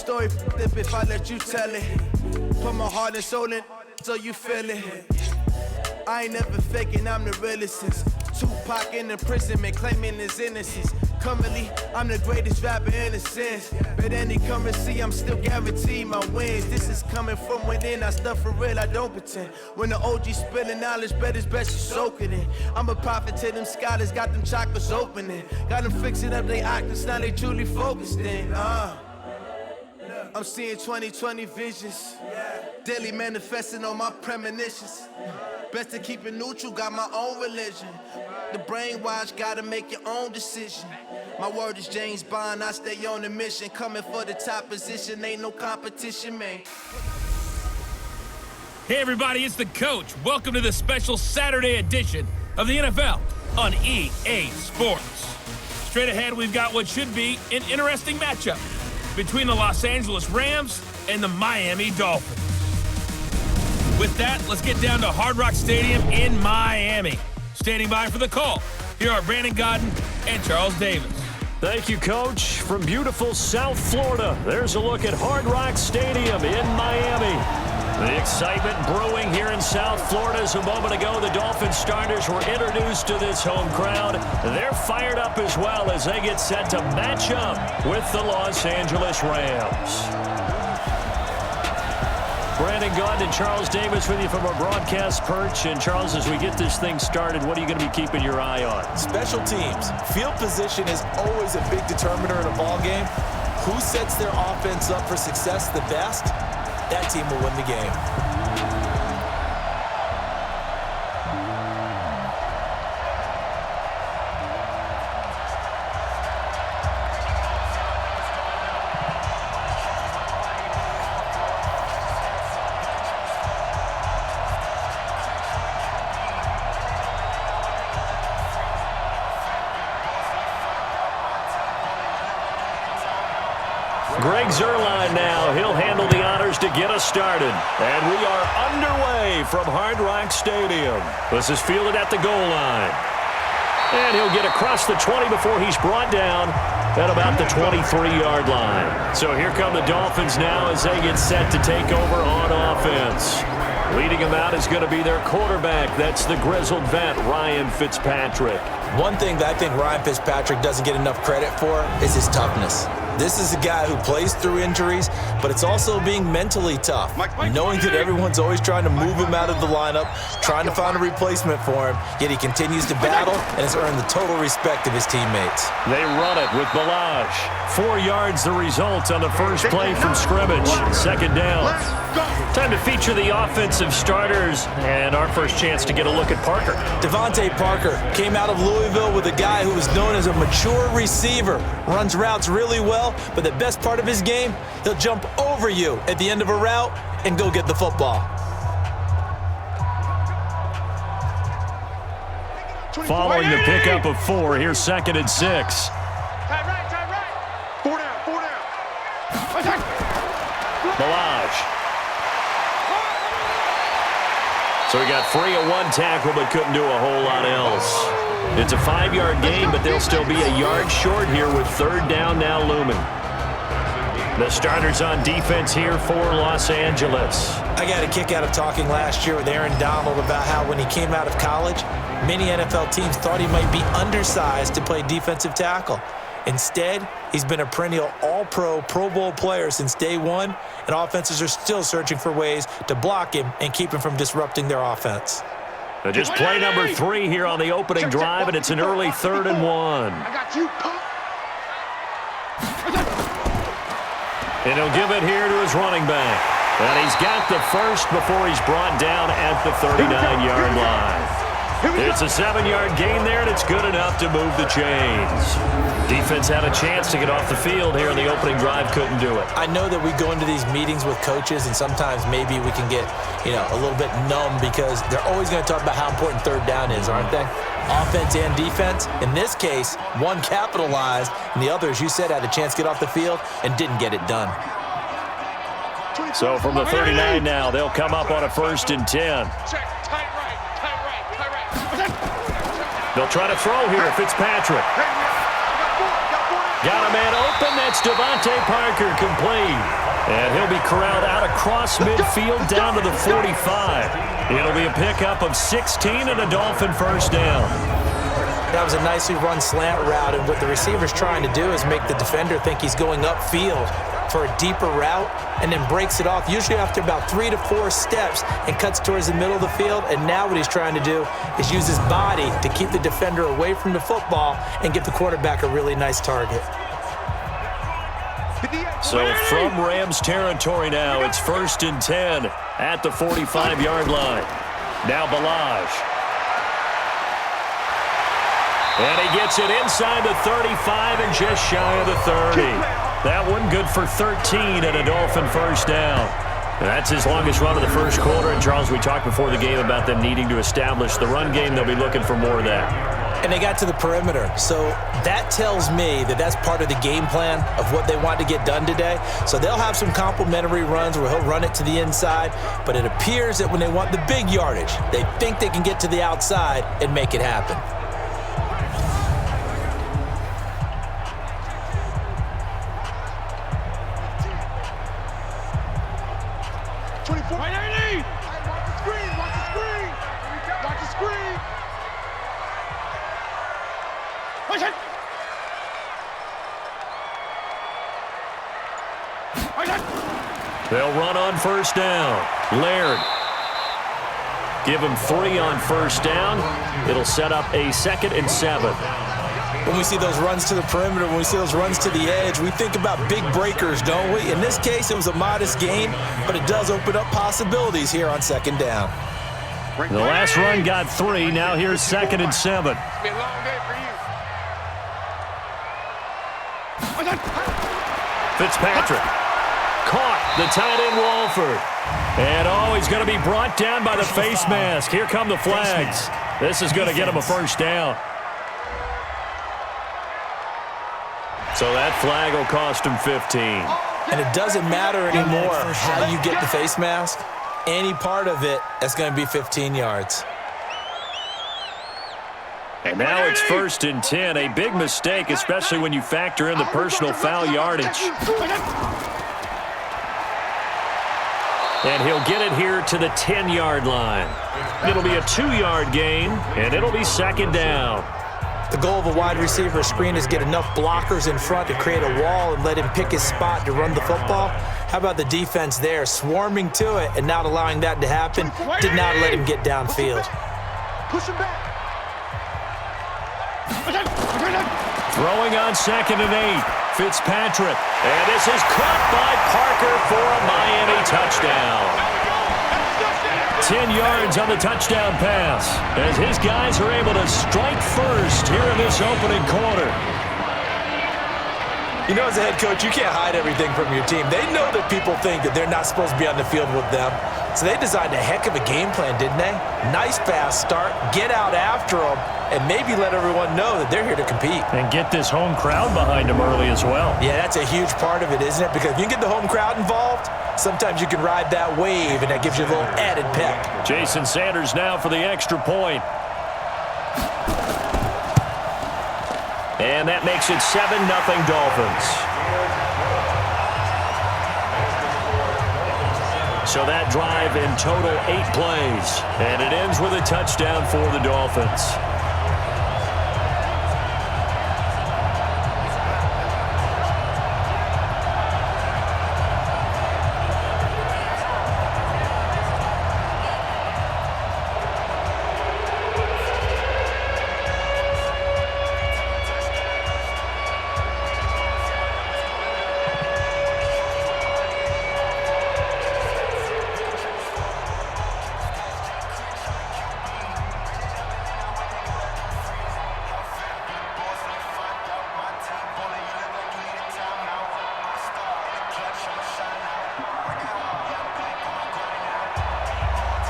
story if I let you tell it. Put my heart and soul in so you feel it. I ain't never faking, I'm the realest since Tupac in imprisonment, claiming his innocence. Currently, I'm the greatest rapper in a sense. But any currency, I'm still guaranteed my wins. This is coming from within, I stuff for real, I don't pretend. When the OG spilling knowledge, bet it's best you soak it in. I'm a prophet to them scholars, got them chakras opening. Got them fixing up they octaves, now they truly focused in. I'm seeing 2020 visions. Daily manifesting on my premonitions. Best to keep it neutral, got my own religion. The brainwash, gotta make your own decision. My word is James Bond, I stay on the mission. Coming for the top position, ain't no competition, man. Hey everybody, it's the coach. Welcome to the special Saturday edition of the NFL on EA Sports. Straight ahead, we've got what should be an interesting matchup between the Los Angeles Rams and the Miami Dolphins. With that, let's get down to Hard Rock Stadium in Miami. Standing by for the call, here are Brandon Godden and Charles Davis. Thank you, Coach. From beautiful South Florida, there's a look at Hard Rock Stadium in Miami. The excitement brewing here in South Florida as a moment ago. The Dolphins starters were introduced to this home crowd. They're fired up as well as they get set to match up with the Los Angeles Rams. Brandon Gaudin and Charles Davis with you from our broadcast perch. And Charles, as we get this thing started, what are you going to be keeping your eye on? Special teams. Field position is always a big determiner in a ball game. Who sets their offense up for success the best, that team will win the game. Greg Zuerlein now. He'll handle the honors to get us started. And we are underway from Hard Rock Stadium. This is fielded at the goal line. And he'll get across the 20 before he's brought down at about the 23-yard line. So here come the Dolphins now as they get set to take over on offense. Leading them out is going to be their quarterback. That's the grizzled vet, Ryan Fitzpatrick. One thing that I think Ryan Fitzpatrick doesn't get enough credit for is his toughness. This is a guy who plays through injuries, but it's also being mentally tough, knowing that everyone's always trying to move him out of the lineup, trying to find a replacement for him, yet he continues to battle and has earned the total respect of his teammates. They run it with Balaj. 4 yards the result on the first play from scrimmage. Second down. Time to feature the offensive starters, and our first chance to get a look at Parker. Devontae Parker came out of Louisville with a guy who was known as a mature receiver. Runs routes really well, but the best part of his game, he'll jump over you at the end of a route and go get the football. Following the pickup of 4, here's 2nd and 6. Tight right. 4 down. Balaj. So he got free of 1 tackle, but couldn't do a whole lot else. It's a 5-yard gain, but they'll still be a yard short here with 3rd down now looming. The starters on defense here for Los Angeles. I got a kick out of talking last year with Aaron Donald about how when he came out of college, many NFL teams thought he might be undersized to play defensive tackle. Instead, he's been a perennial all-pro, Pro Bowl player since day one, and offenses are still searching for ways to block him and keep him from disrupting their offense. Just play number 3 here on the opening drive, and it's an early 3rd and 1. I got you. And he'll give it here to his running back. And he's got the first before he's brought down at the 39-yard line. It's a 7-yard gain there, and it's good enough to move the chains. Defense had a chance to get off the field here in the opening drive, couldn't do it. I know that we go into these meetings with coaches, and sometimes maybe we can get, a little bit numb because they're always going to talk about how important 3rd down is, aren't they? Offense and defense. In this case, one capitalized, and the other, as you said, had a chance to get off the field and didn't get it done. So from the 39 now, they'll come up on a 1st and 10. Check. Tight right. They'll try to throw here, Fitzpatrick. Got a man open. That's Devontae Parker, complete. And he'll be corralled out across midfield down to the 45. It'll be a pickup of 16 and a Dolphin first down. That was a nicely run slant route, and what the receiver's trying to do is make the defender think he's going upfield for a deeper route and then breaks it off, usually after about 3 to 4 steps, and cuts towards the middle of the field. And now what he's trying to do is use his body to keep the defender away from the football and give the quarterback a really nice target. So from Rams territory now, it's 1st and 10 at the 45-yard line. Now Balaj. And he gets it inside the 35 and just shy of the 30. That one good for 13 and a Dolphin first down. And that's his longest run of the first quarter. And, Charles, we talked before the game about them needing to establish the run game. They'll be looking for more of that. And they got to the perimeter. So that tells me that that's part of the game plan of what they want to get done today. So they'll have some complimentary runs where he'll run it to the inside. But it appears that when they want the big yardage, they think they can get to the outside and make it happen. They'll run on first down. Laird. Give him 3 on first down. It'll set up a 2nd and 7. When we see those runs to the perimeter, when we see those runs to the edge, we think about big breakers, don't we? In this case, it was a modest gain, but it does open up possibilities here on 2nd down. The last run got 3. Now here's 2nd and 7. It's been a long day for you. Fitzpatrick. Caught the tight end Walford. And he's going to be brought down by the face mask. Here come the flags. This is going to get him a first down. So that flag will cost him 15. And it doesn't matter anymore how you get the face mask. Any part of it, that's going to be 15 yards. And now it's 1st and 10. A big mistake, especially when you factor in the personal foul yardage. And he'll get it here to the 10-yard line. It'll be a 2-yard gain, and it'll be 2nd down. The goal of a wide receiver screen is get enough blockers in front to create a wall and let him pick his spot to run the football. How about the defense there, swarming to it and not allowing that to happen? Did not let him get downfield. Push him back. Throwing on 2nd and 8. Fitzpatrick. And this is caught by Parker for a Miami touchdown. 10 yards on the touchdown pass as his guys are able to strike first here in this opening quarter. You know, as a head coach, you can't hide everything from your team. They know that people think that they're not supposed to be on the field with them. So they designed a heck of a game plan, didn't they? Nice fast start, get out after them, and maybe let everyone know that they're here to compete. And get this home crowd behind them early as well. Yeah, that's a huge part of it, isn't it? Because if you can get the home crowd involved, sometimes you can ride that wave, and that gives you a little added pep. Jason Sanders now for the extra point. And that makes it 7-0 Dolphins. So that drive in total 8 plays. And it ends with a touchdown for the Dolphins.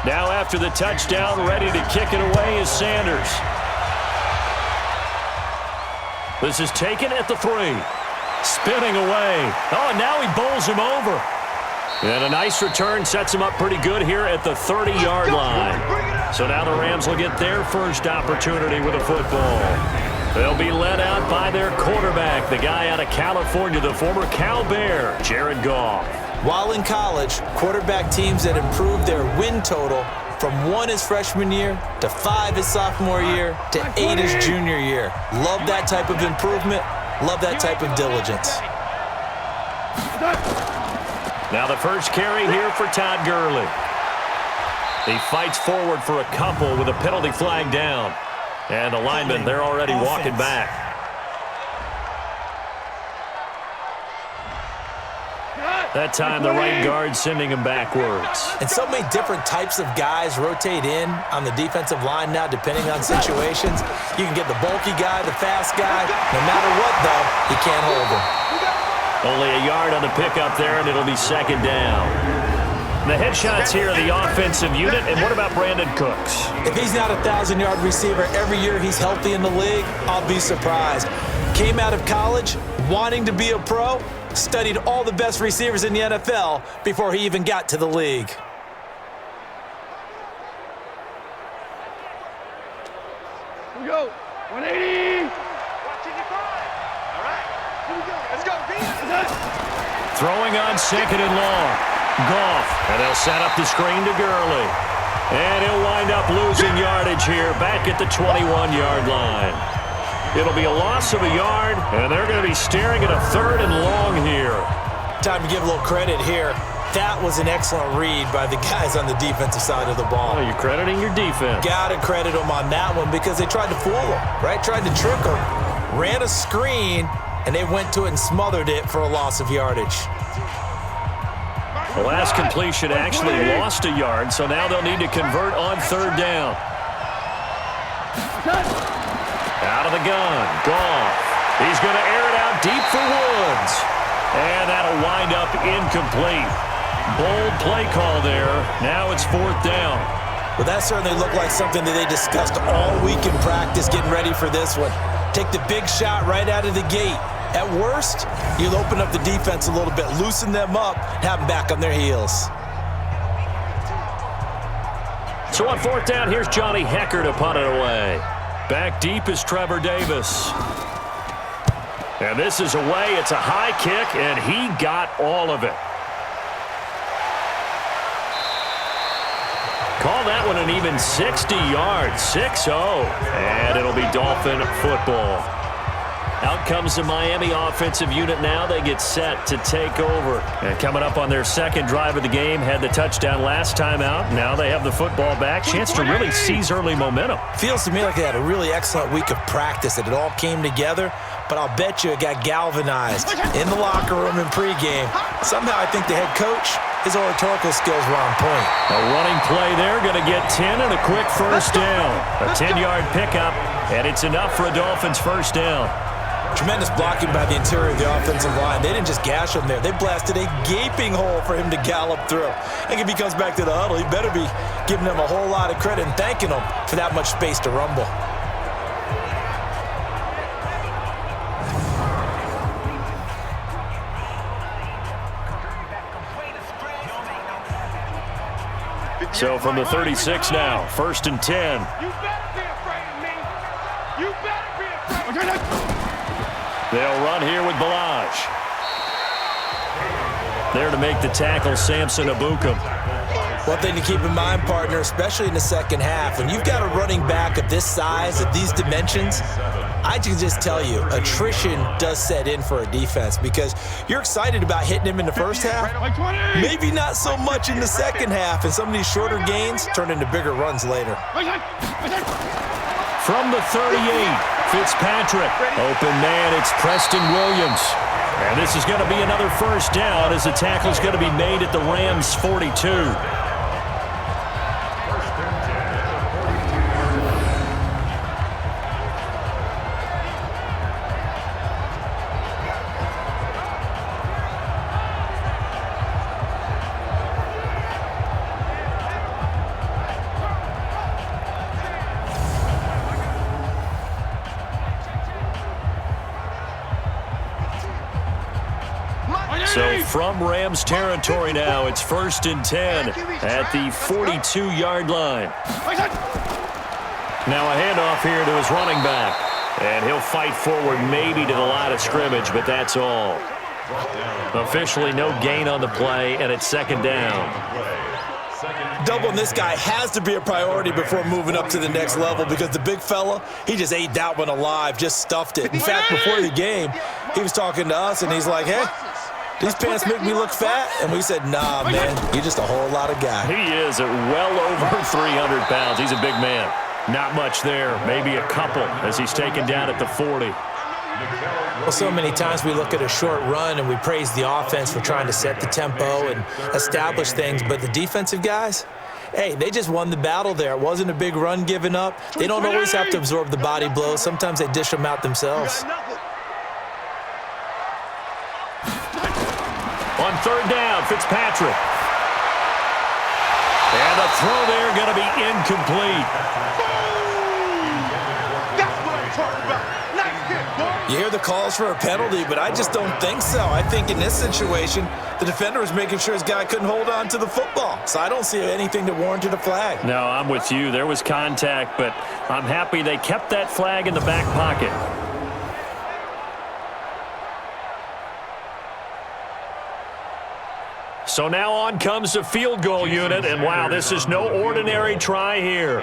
Now after the touchdown, ready to kick it away is Sanders. This is taken at the 3. Spinning away. Oh, and now he bowls him over. And a nice return sets him up pretty good here at the 30-yard line. So now the Rams will get their first opportunity with a football. They'll be led out by their quarterback, the guy out of California, the former Cal Bear, Jared Goff. While in college, quarterback teams that improved their win total from 1 his freshman year to 5 his sophomore year to 8 his junior year. Love that type of improvement. Love that type of diligence. Now the first carry here for Todd Gurley. He fights forward for a couple with a penalty flag down. And the linemen, they're already walking back. That time, the right guard sending him backwards. And so many different types of guys rotate in on the defensive line now, depending on situations. You can get the bulky guy, the fast guy. No matter what, though, he can't hold him. Only a yard on the pickup there, and it'll be second down. The headshots here of the offensive unit, and what about Brandon Cooks? If he's not a 1,000-yard receiver every year he's healthy in the league, I'll be surprised. Came out of college wanting to be a pro, studied all the best receivers in the NFL before he even got to the league. Here we go. 180. Watching your five. All right. Here we go. Let's go. Throwing on second and long. Goff, and they'll set up the screen to Gurley. And he'll wind up losing yardage here back at the 21-yard line. It'll be a loss of a yard, and they're going to be staring at a third and long here. Time to give a little credit here. That was an excellent read by the guys on the defensive side of the ball. Oh, you're crediting your defense. Got to credit them on that one because they tried to fool them, right? Tried to trick them. Ran a screen, and they went to it and smothered it for a loss of yardage. The last completion actually lost a yard, so now they'll need to convert on third down. Out of the gun, Goff. He's going to air it out deep for Woods. And that'll wind up incomplete. Bold play call there. Now it's fourth down. Well, that certainly looked like something that they discussed all week in practice getting ready for this one. Take the big shot right out of the gate. At worst, you'll open up the defense a little bit, loosen them up, and have them back on their heels. So on fourth down, here's Johnny Hecker to punt it away. Back deep is Trevor Davis. And this is away. It's a high kick, and he got all of it. Call that one an even 60 yards, 6-0. And it'll be Dolphin football. Out comes the Miami offensive unit now. They get set to take over. And coming up on their second drive of the game, had the touchdown last time out. Now they have the football back. Chance to really seize early momentum. Feels to me like they had a really excellent week of practice, that it all came together. But I'll bet you it got galvanized in the locker room in pregame. Somehow I think the head coach, his oratorical skills were on point. A running play there, going to get 10 and a quick first down. A 10-yard pickup, and it's enough for a Dolphins first down. Tremendous blocking by the interior of the offensive line. They didn't just gash him there. They blasted a gaping hole for him to gallop through. I think if he comes back to the huddle, he better be giving them a whole lot of credit and thanking them for that much space to rumble. So from the 36 now, first and 10. You better be afraid of me. You better be afraid of me. They'll run here with Balaj. There to make the tackle, Samson Abukum. One thing to keep in mind, partner, especially in the second half, when you've got a running back of this size, of these dimensions, I can just tell you, attrition does set in for a defense because you're excited about hitting him in the first half. Maybe not so much in the second half, and some of these shorter gains turn into bigger runs later. From the 38, Fitzpatrick. Open man, it's Preston Williams. And this is going to be another first down as the tackle's going to be made at the Rams' 42. So from Rams territory now, it's first and 10 at the 42-yard line. Now a handoff here to his running back. And he'll fight forward maybe to the line of scrimmage, but that's all. Officially no gain on the play, and it's second down. Doubling this guy has to be a priority before moving up to the next level because the big fella, he just ate that one alive, just stuffed it. In fact, before the game, he was talking to us, and he's like, hey, these pants make me look fat? And we said, nah, man, you're just a whole lot of guy. He is at well over 300 pounds. He's a big man. Not much there, maybe a couple as he's taken down at the 40. Well, so many times we look at a short run and we praise the offense for trying to set the tempo and establish things, but the defensive guys, hey, they just won the battle there. It wasn't a big run given up. They don't always have to absorb the body blows. Sometimes they dish them out themselves. On third down, Fitzpatrick. And the throw there going to be incomplete. You hear the calls for a penalty, but I just don't think so. I think in this situation, the defender was making sure his guy couldn't hold on to the football. So I don't see anything that warranted a flag. No, I'm with you. There was contact, but I'm happy they kept that flag in the back pocket. So now on comes the field goal unit, and wow, this is no ordinary try here.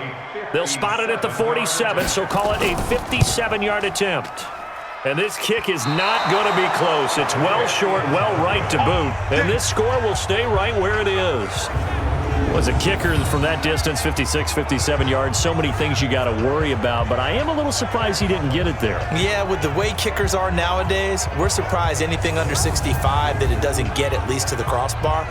They'll spot it at the 47, so call it a 57-yard attempt. And this kick is not going to be close. It's well short, well right to boot, and this score will stay right where it is. Was a kicker from that distance, 56, 57 yards. So many things you got to worry about, but I am a little surprised he didn't get it there. Yeah, with the way kickers are nowadays, we're surprised anything under 65 that it doesn't get at least to the crossbar.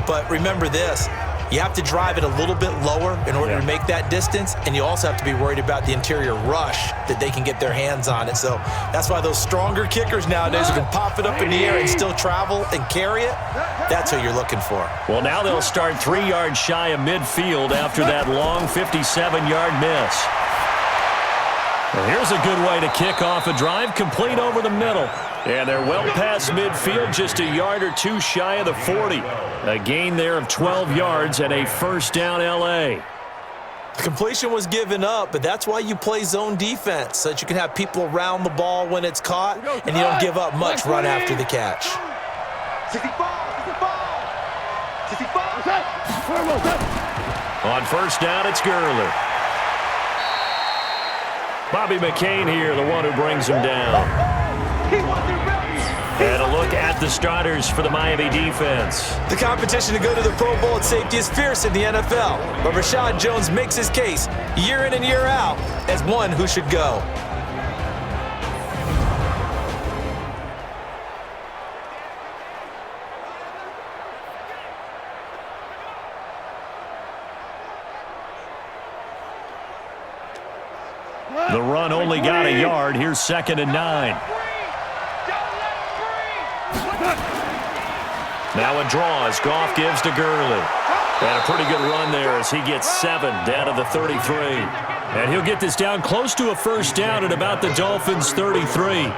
But remember this, you have to drive it a little bit lower in order to make that distance, and you also have to be worried about the interior rush that they can get their hands on it. So that's why those stronger kickers nowadays who can pop it up in the air and still travel and carry it, that's what you're looking for. Well, now they'll start 3 yards shy of midfield after that long 57-yard miss. Well, here's a good way to kick off a drive, complete over the middle. And they're well past midfield, just a yard or two shy of the 40. A gain there of 12 yards and a first down L.A. The completion was given up, but that's why you play zone defense, so that you can have people around the ball when it's caught, and you don't give up much run after the catch. 65. On first down, it's Gurley. Bobby McCain here, the one who brings him down. And a look at the starters for the Miami defense. The competition to go to the Pro Bowl at safety is fierce in the NFL, but Rashad Jones makes his case year in and year out as one who should go. The run only got a yard. Here's 2nd and 9. Now a draw as Goff gives to Gurley. And a pretty good run there as he gets 7 down to the 33. And he'll get this down close to a first down at about the Dolphins' 33.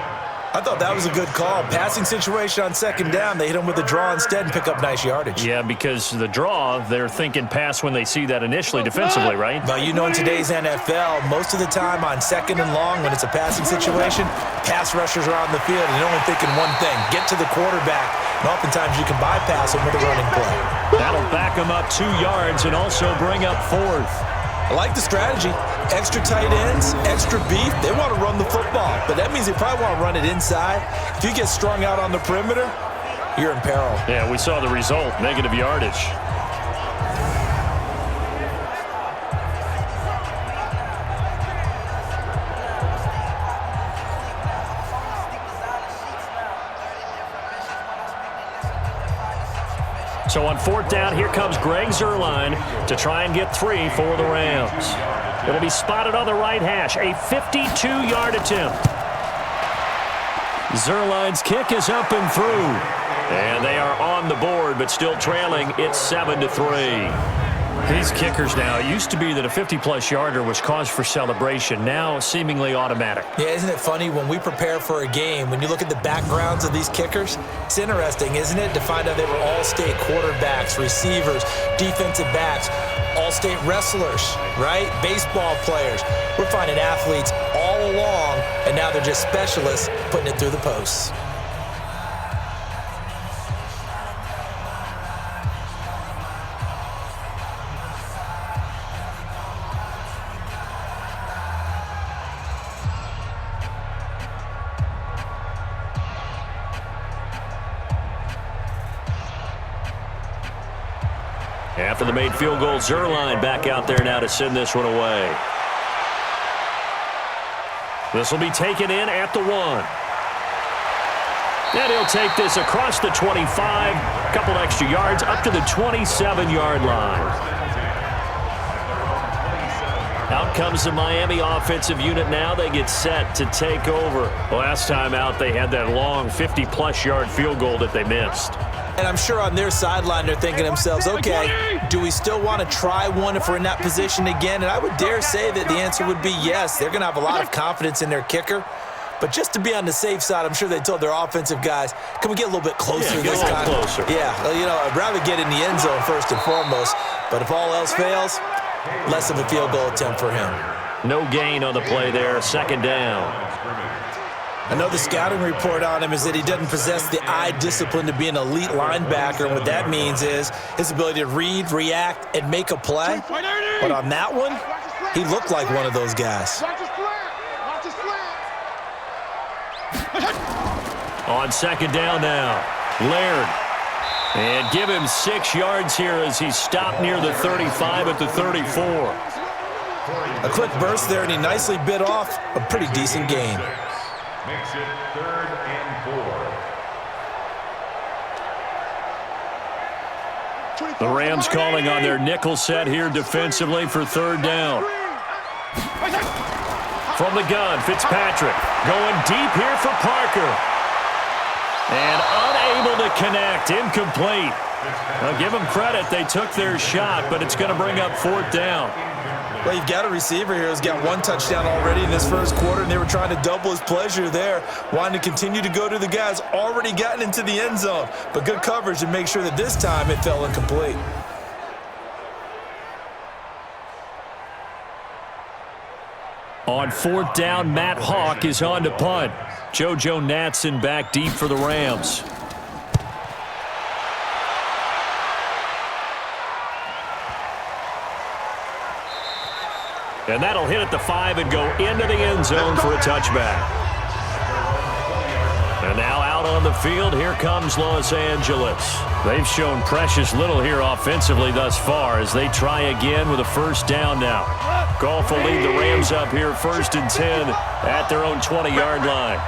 I thought that was a good call. Passing situation on 2nd down, they hit him with a draw instead and pick up nice yardage. Yeah, because the draw, they're thinking pass when they see that initially defensively, right? But you know, in today's NFL, most of the time on 2nd and long, when it's a passing situation, pass rushers are on the field and they're only thinking one thing, get to the quarterback. And oftentimes you can bypass him with a running play. That'll back him up 2 yards and also bring up 4th. I like the strategy. Extra tight ends, extra beef. They want to run the football, but that means they probably want to run it inside. If you get strung out on the perimeter, you're in peril. Yeah, we saw the result, negative yardage. So on 4th down, here comes Greg Zuerlein to try and get 3 for the Rams. It'll be spotted on the right hash, a 52-yard attempt. Zuerlein's kick is up and through. And they are on the board, but still trailing. It's 7-3. These kickers now, it used to be that a 50-plus yarder was cause for celebration. Now, seemingly automatic. Yeah, isn't it funny when we prepare for a game, when you look at the backgrounds of these kickers, it's interesting, isn't it, to find out they were all-state quarterbacks, receivers, defensive backs, all-state wrestlers, right? Baseball players. We're finding athletes all all along, and now they're just specialists putting it through the posts. After the made field goal, Zerline back out there now to send this one away. This will be taken in at the 1. And he'll take this across the 25, a couple extra yards up to the 27-yard line. Out comes the Miami offensive unit now. They get set to take over. Last time out, they had that long 50-plus yard field goal that they missed. And I'm sure on their sideline they're thinking to themselves, okay, do we still want to try one if we're in that position again? And I would dare say that the answer would be yes. They're going to have a lot of confidence in their kicker. But just to be on the safe side, I'm sure they told their offensive guys, can we get a little bit closer this time? Closer. Yeah, you know, I'd rather get in the end zone first and foremost. But if all else fails, less of a field goal attempt for him. No gain on the play there, second down. I know the scouting report on him is that he doesn't possess the eye discipline to be an elite linebacker, and what that means is his ability to read, react, and make a play. But on that one, he looked like one of those guys. On second down now, Laird. And give him 6 yards here as he's stopped near the 35 at the 34. A quick burst there, and he nicely bit off a pretty decent gain. Makes it 3rd and 4. The Rams calling on their nickel set here defensively for 3rd down. From the gun, Fitzpatrick going deep here for Parker. And unable to connect, incomplete. Now give them credit, they took their shot, but it's going to bring up 4th down. Well, you've got a receiver here who's got 1 touchdown already in this first quarter, and they were trying to double his pleasure there, wanting to continue to go to the guys already gotten into the end zone. But good coverage to make sure that this time it fell incomplete. On 4th down, Matt Hawk is on to punt. JoJo Natson back deep for the Rams. And that'll hit at the 5 and go into the end zone for a touchback. And now out on the field, here comes Los Angeles. They've shown precious little here offensively thus far as they try again with a 1st down now. Goff will lead the Rams up here 1st and 10 at their own 20-yard line.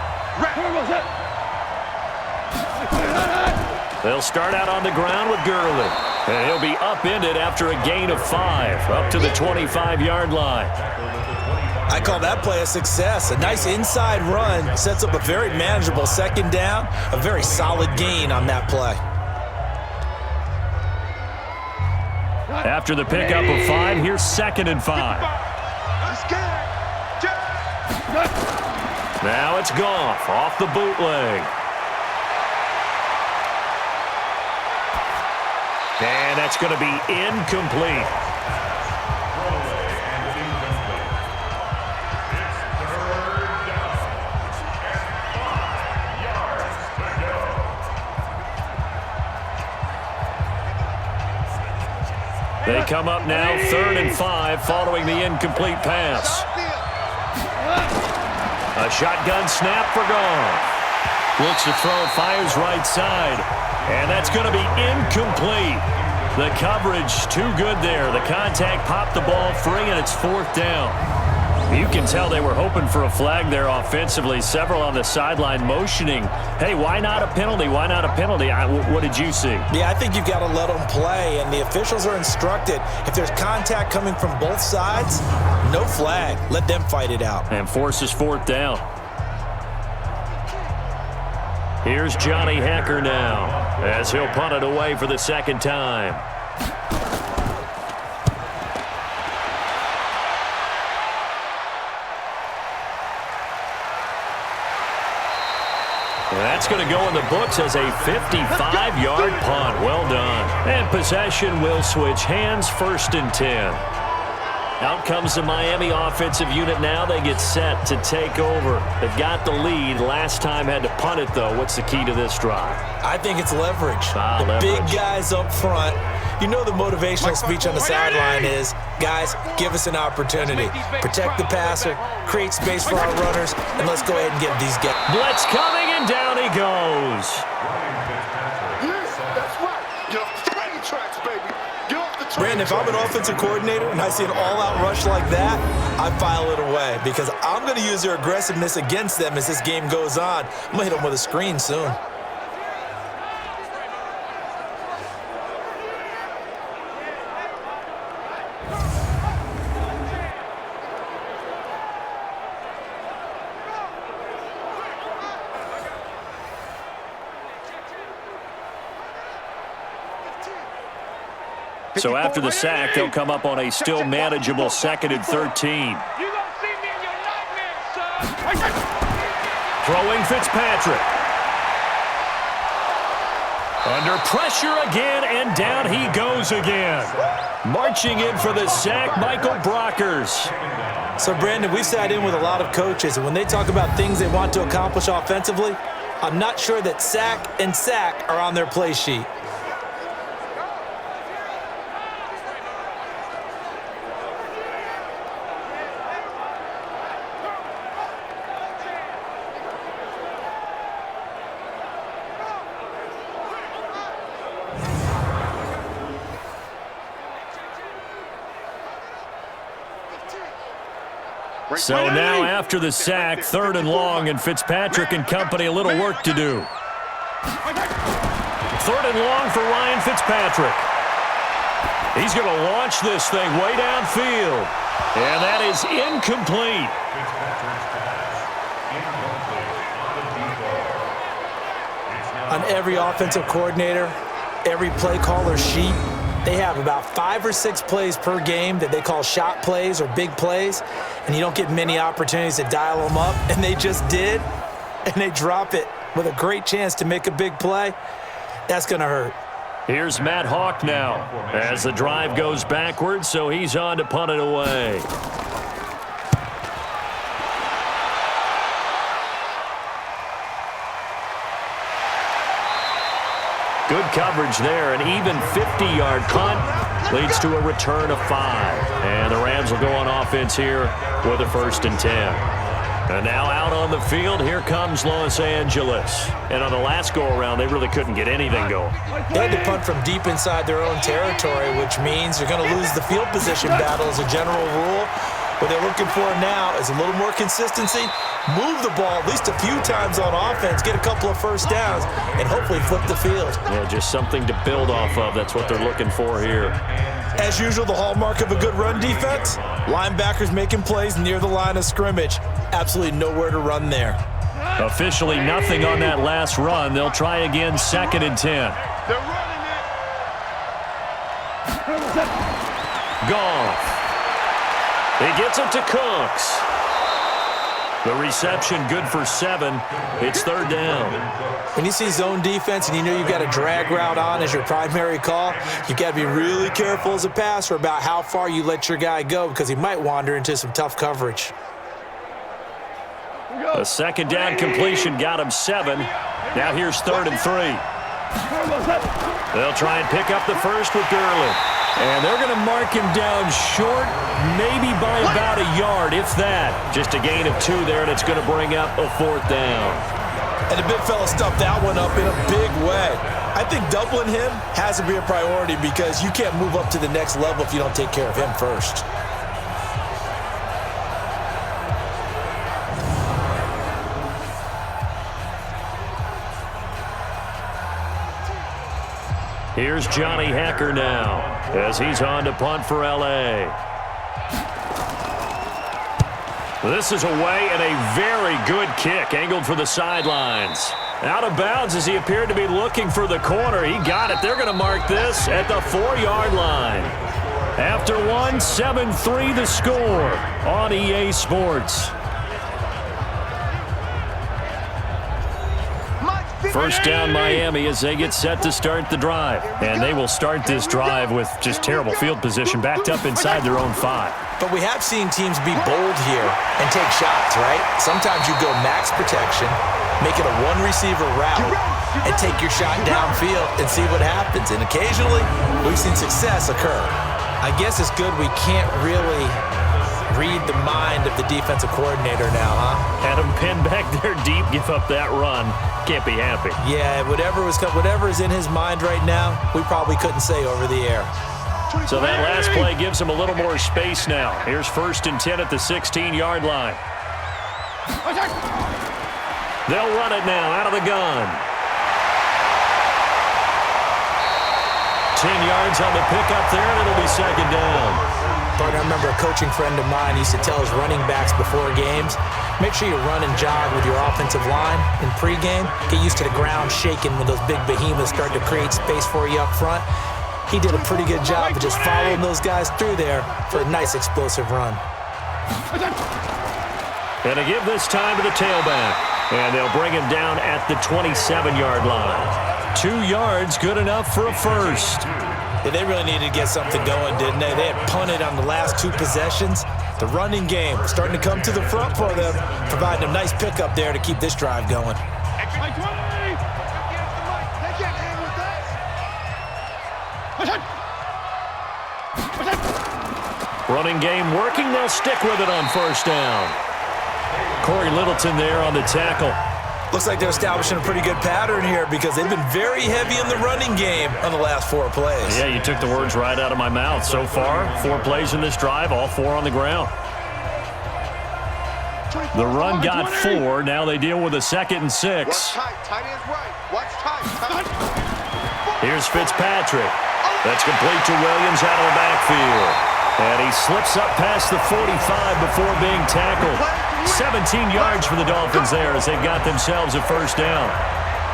They'll start out on the ground with Gurley. And he'll be upended after a gain of 5 up to the 25-yard line. I call that play a success. A nice inside run sets up a very manageable 2nd down. A very solid gain on that play. After the pickup of 5, here's 2nd and 5. Now it's Goff off the bootleg. And that's going to be incomplete. They come up now 3rd and 5 following the incomplete pass. A shotgun snap for Goff. Looks to throw, fires right side. And that's going to be incomplete. The coverage too good there. The contact popped the ball free, and it's 4th down. You can tell they were hoping for a flag there offensively. Several on the sideline motioning, hey, why not a penalty? Why not a penalty? What did you see? Yeah, I think you've got to let them play, and the officials are instructed. If there's contact coming from both sides, no flag. Let them fight it out. And forces 4th down. Here's Johnny Hecker now as he'll punt it away for the 2nd time. That's going to go in the books as a 55-yard punt. Well done. And possession will switch hands, 1st and 10. Out comes the Miami offensive unit now. They get set to take over. They've got the lead. Last time had to punt it, though. What's the key to this drive? I think it's leverage. Leverage. Big guys up front. You know the motivational speech on the sideline is, guys, give us an opportunity. Protect the passer, create space for our runners, and let's go ahead and get these guys. Blitz coming, and down he goes. Yes, that's right. Get off the train tracks, baby. Get off the train. Brandon, if I'm an offensive coordinator and I see an all-out rush like that, I file it away because I'm going to use their aggressiveness against them as this game goes on. I'm going to hit them with a screen soon. So after the sack, they'll come up on a still manageable 2nd and 13. You don't see me in your nightmares, son. Throwing Fitzpatrick. Under pressure again, and down he goes again. Marching in for the sack, Michael Brockers. So, Brandon, we've sat in with a lot of coaches, and when they talk about things they want to accomplish offensively, I'm not sure that sack and sack are on their play sheet. So now after the sack, 3rd and long, and Fitzpatrick and company a little work to do. 3rd and long for Ryan Fitzpatrick. He's going to launch this thing way downfield. And that is incomplete. On every offensive coordinator, every play caller sheet, they have about 5 or 6 plays per game that they call shot plays or big plays, and you don't get many opportunities to dial them up, and they just did, and they drop it with a great chance to make a big play. That's going to hurt. Here's Matt Hawk now as the drive goes backwards, so he's on to punt it away. Good coverage there. An even 50-yard punt leads to a return of 5. And the Rams will go on offense here with a 1st and 10. And now out on the field, here comes Los Angeles. And on the last go-around, they really couldn't get anything going. They had to punt from deep inside their own territory, which means you're going to lose the field position battle as a general rule. What they're looking for now is a little more consistency, move the ball at least a few times on offense, get a couple of first downs, and hopefully flip the field. Yeah, just something to build off of. That's what they're looking for here. As usual, the hallmark of a good run defense, linebackers making plays near the line of scrimmage. Absolutely nowhere to run there. Officially nothing on that last run. They'll try again, 2nd and 10. They're running it. Goff. He gets it to Cooks. The reception good for 7. It's 3rd down. When you see zone defense and you know you've got a drag route on as your primary call, you've got to be really careful as a passer about how far you let your guy go because he might wander into some tough coverage. A 2nd down completion got him 7. Now here's 3rd and 3. They'll try and pick up the first with Gurley. And they're going to mark him down short, maybe by about a yard, if that. Just a gain of 2 there, and it's going to bring up a 4th down. And the big fella stuffed that one up in a big way. I think doubling him has to be a priority because you can't move up to the next level if you don't take care of him first. Here's Johnny Hacker now as he's on to punt for L.A. This is away and a very good kick angled for the sidelines. Out of bounds as he appeared to be looking for the corner. He got it. They're going to mark this at the 4-yard line. After 1, 7-3 the score on EA Sports. Mike First down Miami as they get set to start the drive. And they will start this drive with just terrible field position backed up inside their own 5. But we have seen teams be bold here and take shots, right? Sometimes you go max protection, make it a one-receiver route, and take your shot downfield and see what happens. And occasionally, we've seen success occur. I guess it's good we can't really read the mind of the defensive coordinator now, huh? Had him pinned back there deep, give up that run. Can't be happy. Yeah, whatever is in his mind right now, we probably couldn't say over the air. So that last play gives him a little more space now. Here's 1st and 10 at the 16-yard line. They'll run it now out of the gun. 10 yards on the pickup there, and it'll be 2nd down. Partner, I remember a coaching friend of mine used to tell his running backs before games, make sure you run and jog with your offensive line in pregame. Get used to the ground shaking when those big behemoths start to create space for you up front. He did a pretty good job of just following those guys through there for a nice explosive run. And to give this time to the tailback. And they'll bring him down at the 27-yard line. 2 yards, good enough for a first. Yeah, they really needed to get something going, didn't they? They had punted on the last 2 possessions. The running game starting to come to the front for them, providing a nice pickup there to keep this drive going. Running game working. They'll stick with it on 1st down. Corey Littleton there on the tackle. Looks like they're establishing a pretty good pattern here because they've been very heavy in the running game on the last 4 plays. Yeah, you took the words right out of my mouth. So far, 4 plays in this drive, all 4 on the ground. The run got 4. Now they deal with a 2nd and 6. Watch tight. Tight ends right. Watch tight. Here's Fitzpatrick. That's complete to Williams out of the backfield. And he slips up past the 45 before being tackled. 17 yards for the Dolphins there as they've got themselves a 1st down.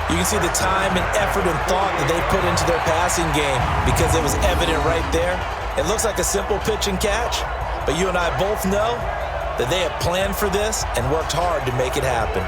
You can see the time and effort and thought that they put into their passing game because it was evident right there. It looks like a simple pitch and catch, but you and I both know that they have planned for this and worked hard to make it happen.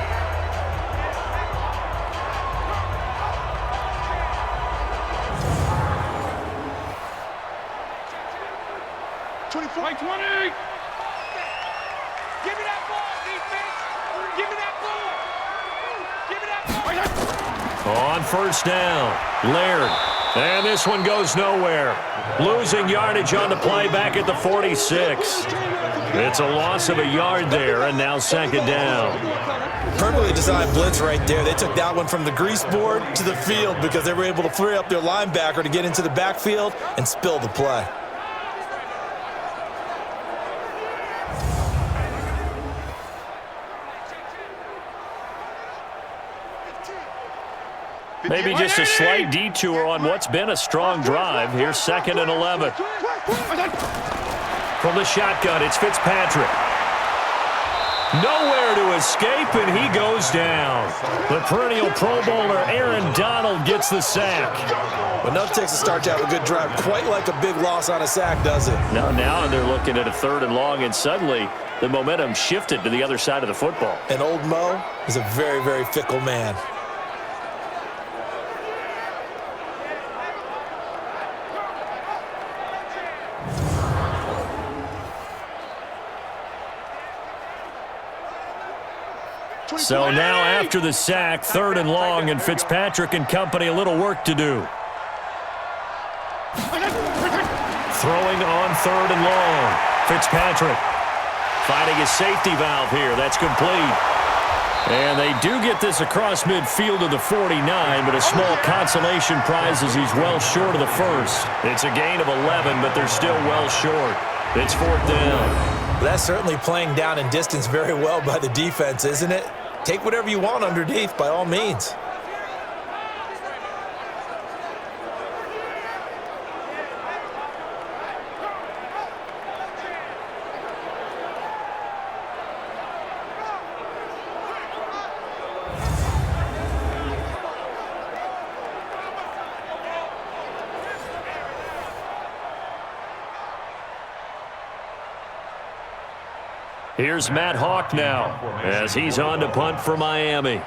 On 1st down, Laird. And this one goes nowhere. Losing yardage on the play back at the 46. It's a loss of a yard there, and now 2nd down. Perfectly designed blitz right there. They took that one from the grease board to the field because they were able to free up their linebacker to get into the backfield and spill the play. Maybe just a slight detour on what's been a strong drive. Here's 2nd and 11. From the shotgun, it's Fitzpatrick. Nowhere to escape, and he goes down. The perennial Pro Bowler Aaron Donald gets the sack. But enough takes to start to have a good drive. Quite like a big loss on a sack, does it? Now they're looking at a 3rd and long, and suddenly the momentum shifted to the other side of the football. And old Mo is a very, very fickle man. So now after the sack, 3rd and long, and Fitzpatrick and company a little work to do. Throwing on 3rd and long. Fitzpatrick finding his safety valve here. That's complete. And they do get this across midfield to the 49, but a small consolation prize as he's well short of the 1st. It's a gain of 11, but they're still well short. It's 4th down. That's certainly playing down in distance very well by the defense, isn't it? Take whatever you want underneath, by all means. Here's Matt Hawk now as he's on to punt for Miami.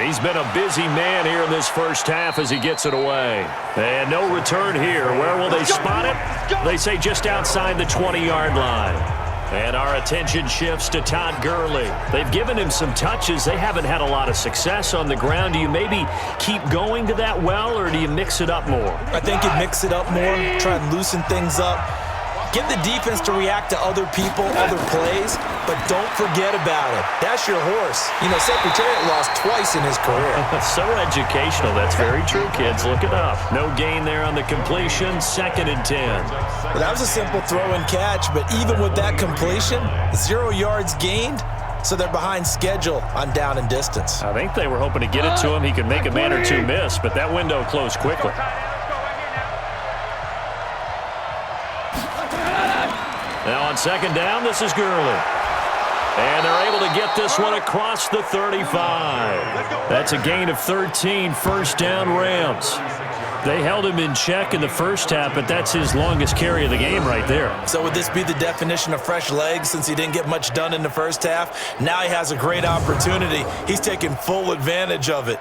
He's been a busy man here in this first half as he gets it away. And no return here. Where will they spot it? They say just outside the 20-yard line. And our attention shifts to Todd Gurley. They've given him some touches. They haven't had a lot of success on the ground. Do you maybe keep going to that well, or do you mix it up more? I think you mix it up more, try and loosen things up. Get the defense to react to other people, other plays, but don't forget about it. That's your horse. You know, Secretariat lost twice in his career. So educational. That's very true, kids. Look it up. No gain there on the completion. 2nd and 10. Well, that was a simple throw and catch, but even with that completion, 0 yards gained, so they're behind schedule on down and distance. I think they were hoping to get it to him. He could make a man or two miss, but that window closed quickly. Now on 2nd down, this is Gurley. And they're able to get this one across the 35. That's a gain of 13, 1st down Rams. They held him in check in the first half, but that's his longest carry of the game right there. So would this be the definition of fresh legs since he didn't get much done in the first half? Now he has a great opportunity. He's taking full advantage of it.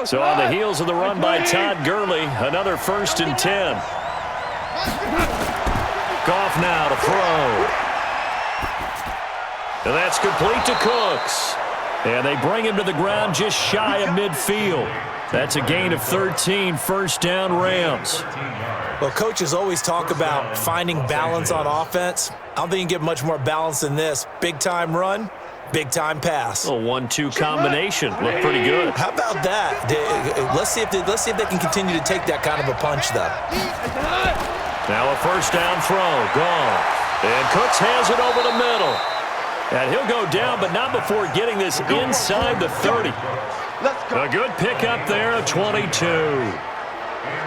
So on the heels of the run by Todd Gurley, another 1st and 10. Goff now to throw. And that's complete to Cooks. And they bring him to the ground just shy of midfield. That's a gain of 13, 1st down Rams. Well, coaches always talk about finding balance on offense. I don't think you can get much more balance than this. Big-time run, big-time pass. A 1-2 combination. Looked pretty good. How about that? Let's see if they can continue to take that kind of a punch, though. Now a 1st down throw. Gone. And Cooks has it over the middle. And he'll go down, but not before getting this inside the 30. A good pickup there of 22.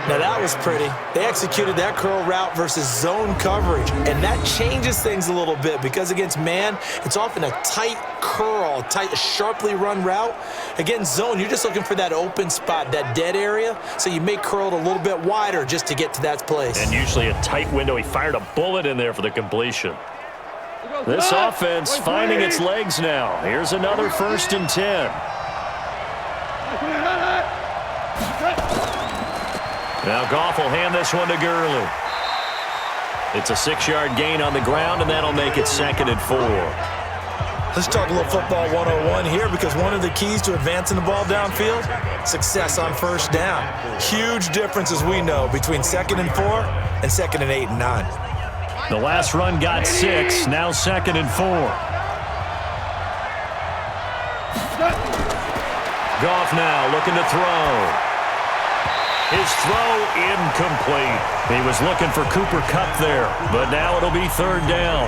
Now that was pretty. They executed that curl route versus zone coverage, and that changes things a little bit because against man, it's often a tight curl, tight, sharply run route. Against zone, you're just looking for that open spot, that dead area, so you may curl it a little bit wider just to get to that place. And usually a tight window. He fired a bullet in there for the completion. This offense finding its legs now. Here's another 1st and 10. Now Goff will hand this one to Gurley. It's a 6-yard gain on the ground, and that'll make it 2nd and 4. Let's talk a little football 101 here because one of the keys to advancing the ball downfield, success on 1st down. Huge difference, as we know, between 2nd and 4 and 2nd and 8 and 9. The last run got 6, now 2nd and 4. Goff now looking to throw. His throw incomplete. He was looking for Cooper Kupp there, but now it'll be 3rd down.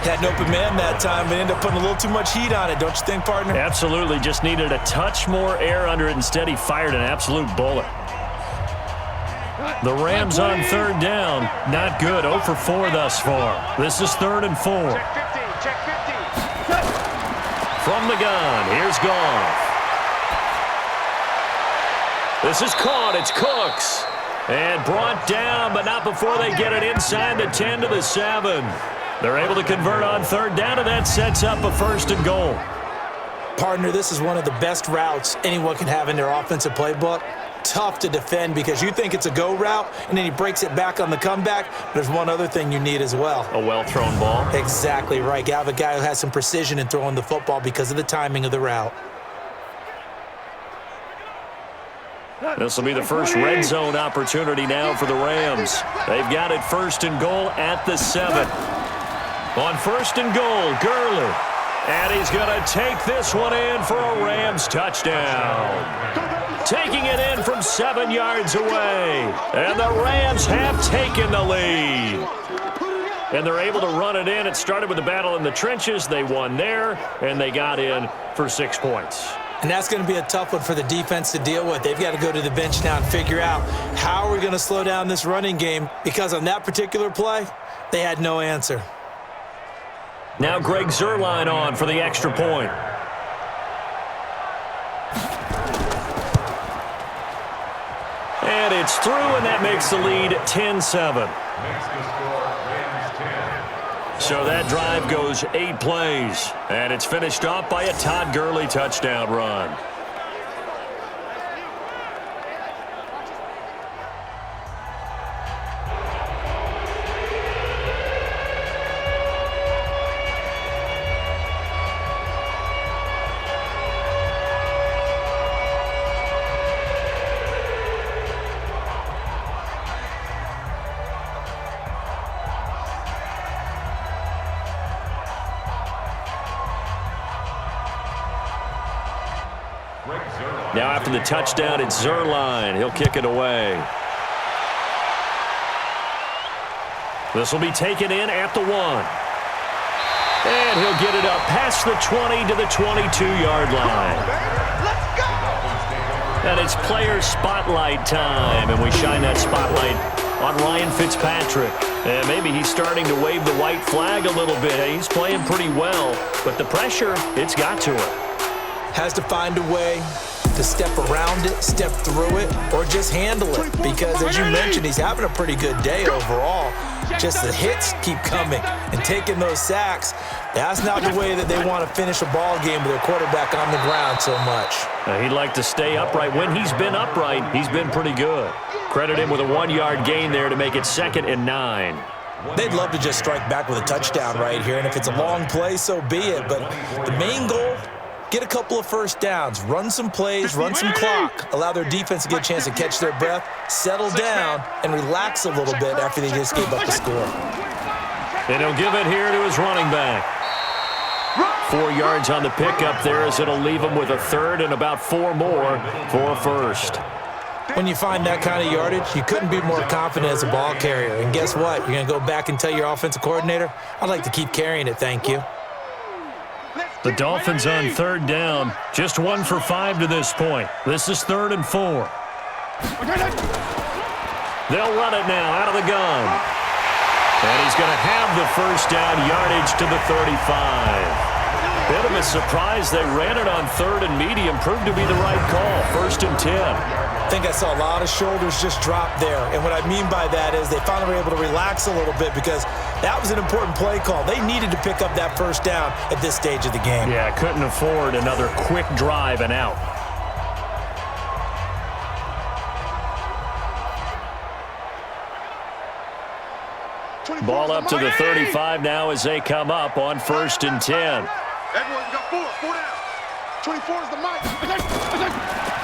Had an open man that time, but ended up putting a little too much heat on it, don't you think, partner? Absolutely, just needed a touch more air under it. Instead, he fired an absolute bullet. The Rams on 3rd down, not good, 0 for 4 thus far. This is 3rd and 4. Check 50. From the gun, here's Goff. This is caught, it's Cooks. And brought down, but not before they get it inside the 10 to the 7. They're able to convert on 3rd down, and that sets up a 1st and goal. Partner, this is one of the best routes anyone can have in their offensive playbook. Tough to defend because you think it's a go route, and then he breaks it back on the comeback. There's one other thing you need as well. A well-thrown ball. Exactly right. You have a guy who has some precision in throwing the football because of the timing of the route. This will be the first red zone opportunity now for the Rams. They've got it 1st and goal at the 7. On 1st and goal, Gurley. And he's going to take this one in for a Rams touchdown. Taking it in from 7 yards away. And the Rams have taken the lead. And they're able to run it in. It started with a battle in the trenches. They won there, and they got in for 6 points. And that's going to be a tough one for the defense to deal with. They've got to go to the bench now and figure out how we're going to slow down this running game because on that particular play, they had no answer. Now Greg Zuerlein on for the extra point. And it's through, and that makes the lead 10-7. So that drive goes 8 plays, and it's finished off by a Todd Gurley touchdown run. Now after the touchdown, it's Zuerlein. He'll kick it away. This will be taken in at the 1. And he'll get it up past the 20 to the 22-yard line. Let's go! And it's player spotlight time, and we shine that spotlight on Ryan Fitzpatrick. And maybe he's starting to wave the white flag a little bit. He's playing pretty well, but the pressure, it's got to him. Has to find a way to step around it, step through it, or just handle it. Because as you mentioned, he's having a pretty good day overall. Just the hits keep coming and taking those sacks. That's not the way that they want to finish a ball game with their quarterback on the ground so much. He'd like to stay upright. When he's been upright, he's been pretty good. Credit him with a 1-yard gain there to make it 2nd and 9. They'd love to just strike back with a touchdown right here, and if it's a long play, so be it. But the main goal, get a couple of first downs, run some plays, run some clock, allow their defense to get a chance to catch their breath, settle down, and relax a little bit after they just gave up the score. And he'll give it here to his running back. 4 yards on the pickup there as it'll leave him with a 3rd and about 4 more for a first. When you find that kind of yardage, you couldn't be more confident as a ball carrier. And guess what? You're going to go back and tell your offensive coordinator, I'd like to keep carrying it, thank you. The Dolphins on 3rd down, just 1 for 5 to this point. This is 3rd and 4. They'll run it now out of the gun. And he's going to have the first down yardage to the 35. Bit of a surprise they ran it on 3rd and medium. Proved to be the right call. 1st and 10. I think I saw a lot of shoulders just drop there. And what I mean by that is they finally were able to relax a little bit because that was an important play call. They needed to pick up that first down at this stage of the game. Yeah, couldn't afford another quick drive and out. Ball up to the 35 now as they come up on 1st and 10. Everyone got 4 down. 24 is the mic.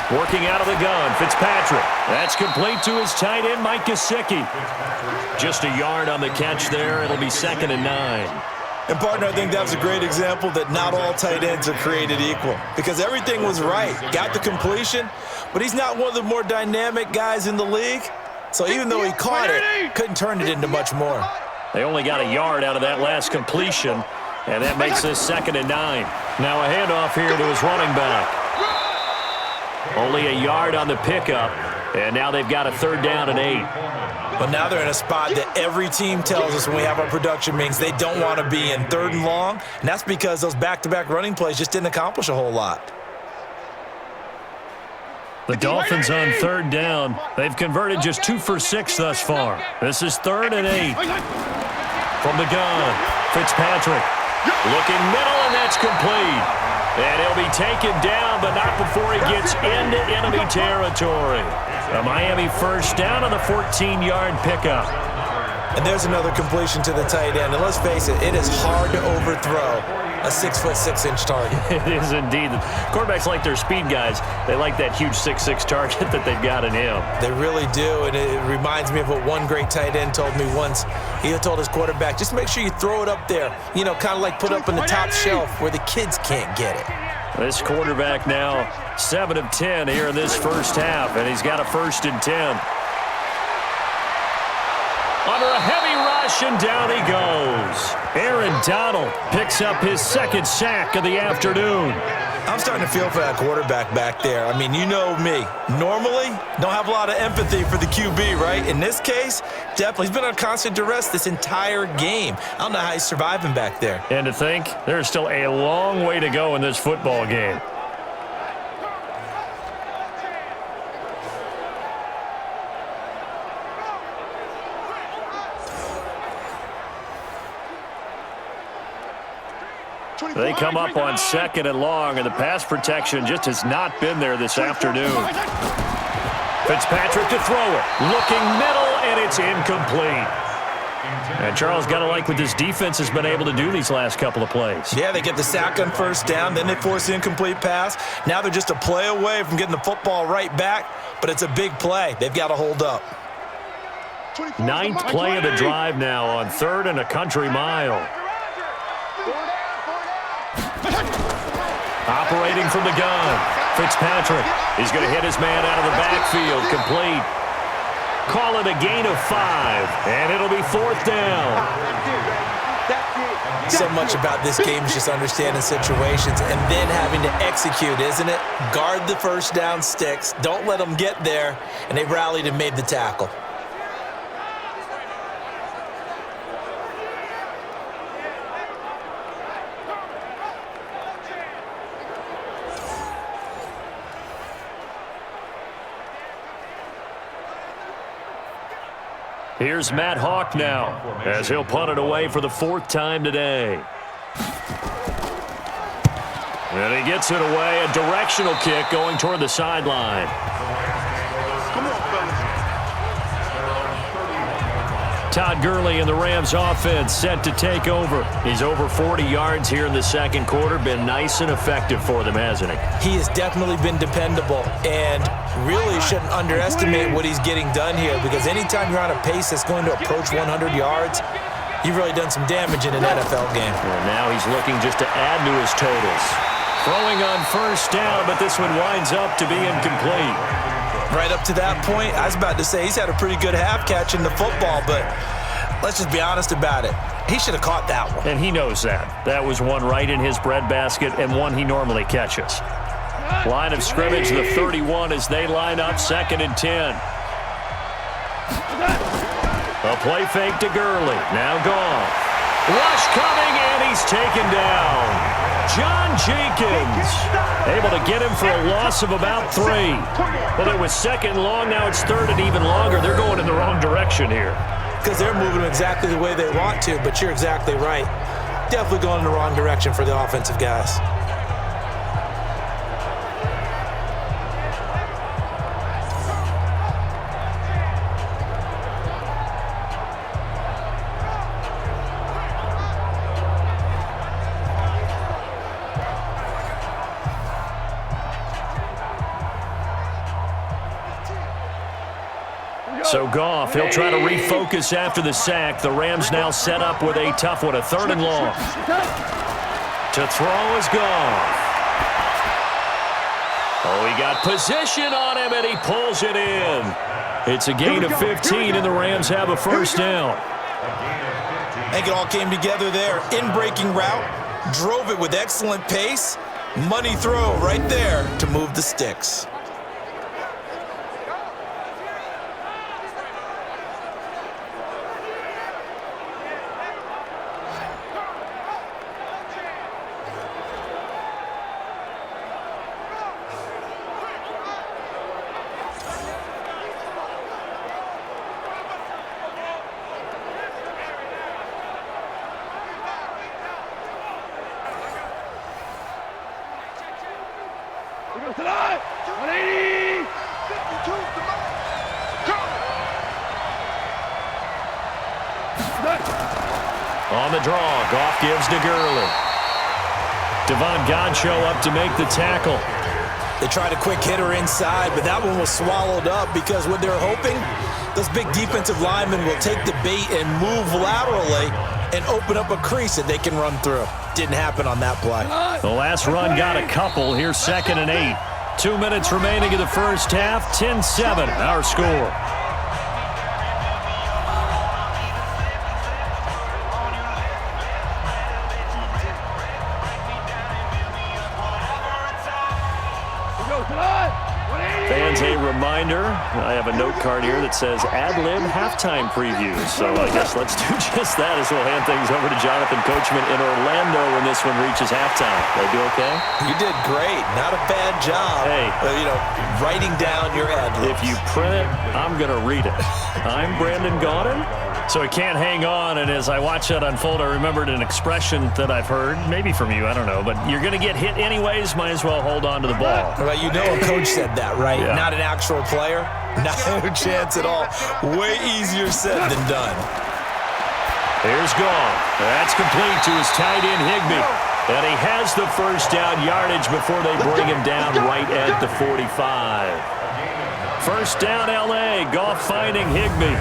Working out of the gun, Fitzpatrick. That's complete to his tight end, Mike Gesicki. Just a yard on the catch there. It'll be 2nd and 9. And, partner, I think that was a great example that not all tight ends are created equal because everything was right. Got the completion, but he's not one of the more dynamic guys in the league. So even though he caught it, couldn't turn it into much more. They only got a yard out of that last completion, and that makes this 2nd and 9. Now a handoff here to his running back. Only a yard on the pickup, and now they've got a 3rd down and 8. But now they're in a spot that every team tells us when we have our production meetings they don't want to be in, 3rd and long, and that's because those back-to-back running plays just didn't accomplish a whole lot. The Dolphins on 3rd down. They've converted just 2 for 6 thus far. This is 3rd and 8. From the gun, Fitzpatrick looking middle, and that's complete. And he'll be taken down, but not before he gets into enemy territory. A Miami first down on the 14-yard pickup. And there's another completion to the tight end. And let's face it, it is hard to overthrow a 6'6" target. It is indeed. Quarterbacks like their speed guys. They like that huge 6'6" target that they've got in him. They really do, and it reminds me of what one great tight end told me once. He told his quarterback, just make sure you throw it up there, you know, kind of like put up in the top shelf where the kids can't get it. This quarterback now 7 of 10 here in this first half, and he's got a 1st and 10. Under a heavy rush, and down he goes. Aaron Donald picks up his 2nd sack of the afternoon. I'm starting to feel for that quarterback back there. I mean, you know me. Normally, don't have a lot of empathy for the QB, right? In this case, definitely. He's been on constant duress this entire game. I don't know how he's surviving back there. And to think, there's still a long way to go in this football game. They come up on 2nd and long, and the pass protection just has not been there this afternoon. Fitzpatrick to throw it. Looking middle, and it's incomplete. And Charles, got to like what this defense has been able to do these last couple of plays. Yeah, they get the sack on first down, then they force the incomplete pass. Now they're just a play away from getting the football right back, but it's a big play. They've got to hold up. 9th play of the drive now on 3rd and a country mile. Operating from the gun, Fitzpatrick. He's going to hit his man out of the backfield, complete. Call it a gain of 5, and it'll be 4th down. So much about this game is just understanding situations and then having to execute, isn't it? Guard the first down sticks. Don't let them get there, and they rallied and made the tackle. Here's Matt Hawk now, as he'll punt it away for the 4th time today. And he gets it away, a directional kick going toward the sideline. Come on, fellas. Todd Gurley and the Rams offense set to take over. He's over 40 yards here in the 2nd quarter. Been nice and effective for them, hasn't he? He has definitely been dependable and really shouldn't underestimate what he's getting done here, because anytime you're on a pace that's going to approach 100 yards, you've really done some damage in an NFL game. And now he's looking just to add to his totals. Throwing on first down, but this one winds up to be incomplete. Right up to that point, I was about to say he's had a pretty good half catching the football, but let's just be honest about it. He should have caught that one. And he knows that. That was one right in his breadbasket and one he normally catches. Line of scrimmage, the 31 as they line up, 2nd and 10. A play fake to Gurley. Now gone. Rush coming, and he's taken down. John Jenkins able to get him for a loss of about 3. Well, it was 2nd and long. Now it's 3rd and even longer. They're going in the wrong direction here. Because they're moving exactly the way they want to, but you're exactly right. Definitely going in the wrong direction for the offensive guys. So Goff, he'll try to refocus after the sack. The Rams now set up with a tough one, a 3rd and long. To throw is Goff. Oh, he got position on him, and he pulls it in. It's a gain of 15, and the Rams have a first down. I think it all came together there. In-breaking route, drove it with excellent pace. Money throw right there to move the sticks. Tonight, 180. 52. On the draw, Goff gives to Gurley. Devon Godchaux up to make the tackle. They tried a quick hitter inside, but that one was swallowed up because what they're hoping, those big defensive linemen will take the bait and move laterally and open up a crease that they can run through. Didn't happen on that play. The last run got a couple. Here's 2nd and 8. 2 minutes remaining in the first half. 10-7, our score. Fans, a reminder, I have a note card here that says ad-lib halftime previews. So I guess let's do just that as we'll hand things over to Jonathan Coachman in Orlando when this one reaches halftime. Did I do okay? You did great. Not a bad job. Hey. Writing down your ad-libs. If you print it, I'm going to read it. I'm Brandon Gaudin. So he can't hang on, and as I watch that unfold, I remembered an expression that I've heard, maybe from you, I don't know, but you're going to get hit anyways, might as well hold on to the ball. Well, you know a coach said that, right? Yeah. Not an actual player. Not a chance at all. Way easier said than done. Here's Goff. That's complete to his tight end, Higbee. And he has the first down yardage before they bring him down right at the 45. First down, L.A. Goff finding Higbee.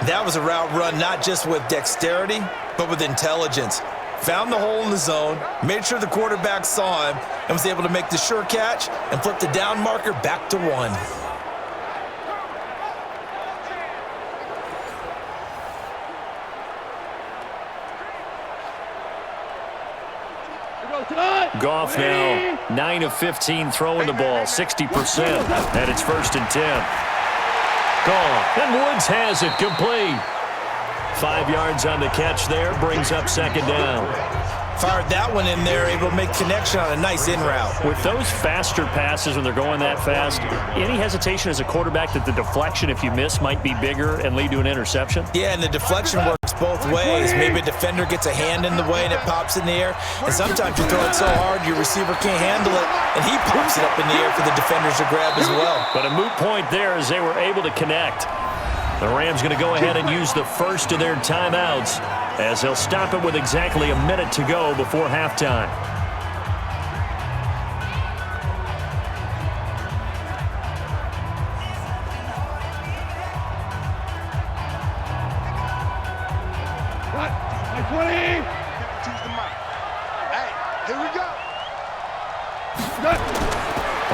That was a route run not just with dexterity, but with intelligence. Found the hole in the zone, made sure the quarterback saw him, and was able to make the sure catch and flip the down marker back to 1. Goff now 9 of 15 throwing the ball, 60%. And it's 1st and 10. Goff, and Woods has it complete. 5 yards on the catch there, brings up 2nd down. Fired that one in there, able to make connection on a nice in route. With those faster passes when they're going that fast, any hesitation as a quarterback that the deflection, if you miss, might be bigger and lead to an interception? Yeah, and the deflection works both ways. Maybe a defender gets a hand in the way and it pops in the air. And sometimes you throw it so hard your receiver can't handle it, and he pops it up in the air for the defenders to grab as well. But a moot point there as they were able to connect. The Rams going to go ahead and use the first of their timeouts as they'll stop it with exactly a minute to go before halftime. Hey, 20. Hey, here we go.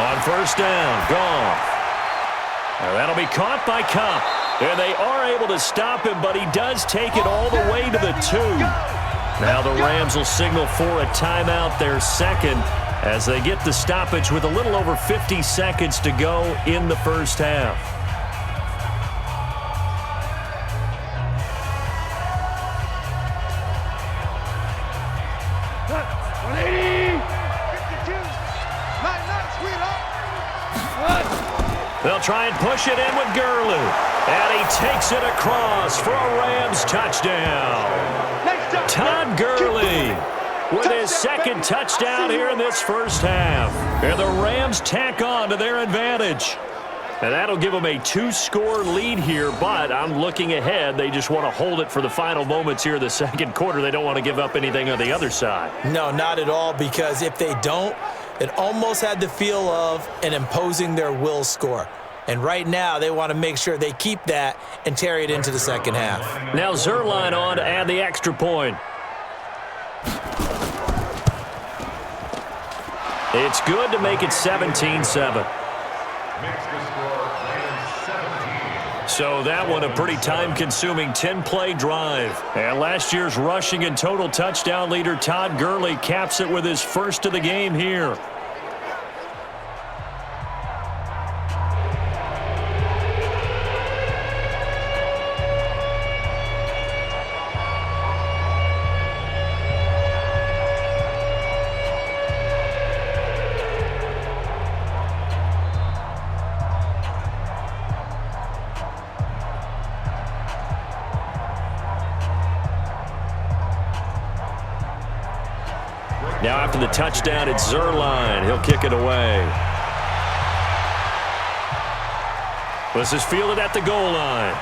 On first down, Goff. Now that'll be caught by Cup. And they are able to stop him, but he does take it all the way to the 2. Now the Rams will signal for a timeout, their second, as they get the stoppage with a little over 50 seconds to go in the first half. They'll try and push it in with Gurley. And he takes it across for a Rams touchdown. Todd Gurley with his second touchdown here in this first half. And the Rams tack on to their advantage. And that'll give them a 2-score lead here, but I'm looking ahead. They just want to hold it for the final moments here in the second quarter. They don't want to give up anything on the other side. No, not at all, because if they don't, it almost had the feel of an imposing their will score. And right now, they want to make sure they keep that and carry it into the second half. Now Zuerlein on to add the extra point. It's good to make it 17-7. So that one a pretty time-consuming 10-play drive. And last year's rushing and total touchdown leader Todd Gurley caps it with his first of the game here. Now after the touchdown, it's Zuerlein. He'll kick it away. This is fielded at the goal line.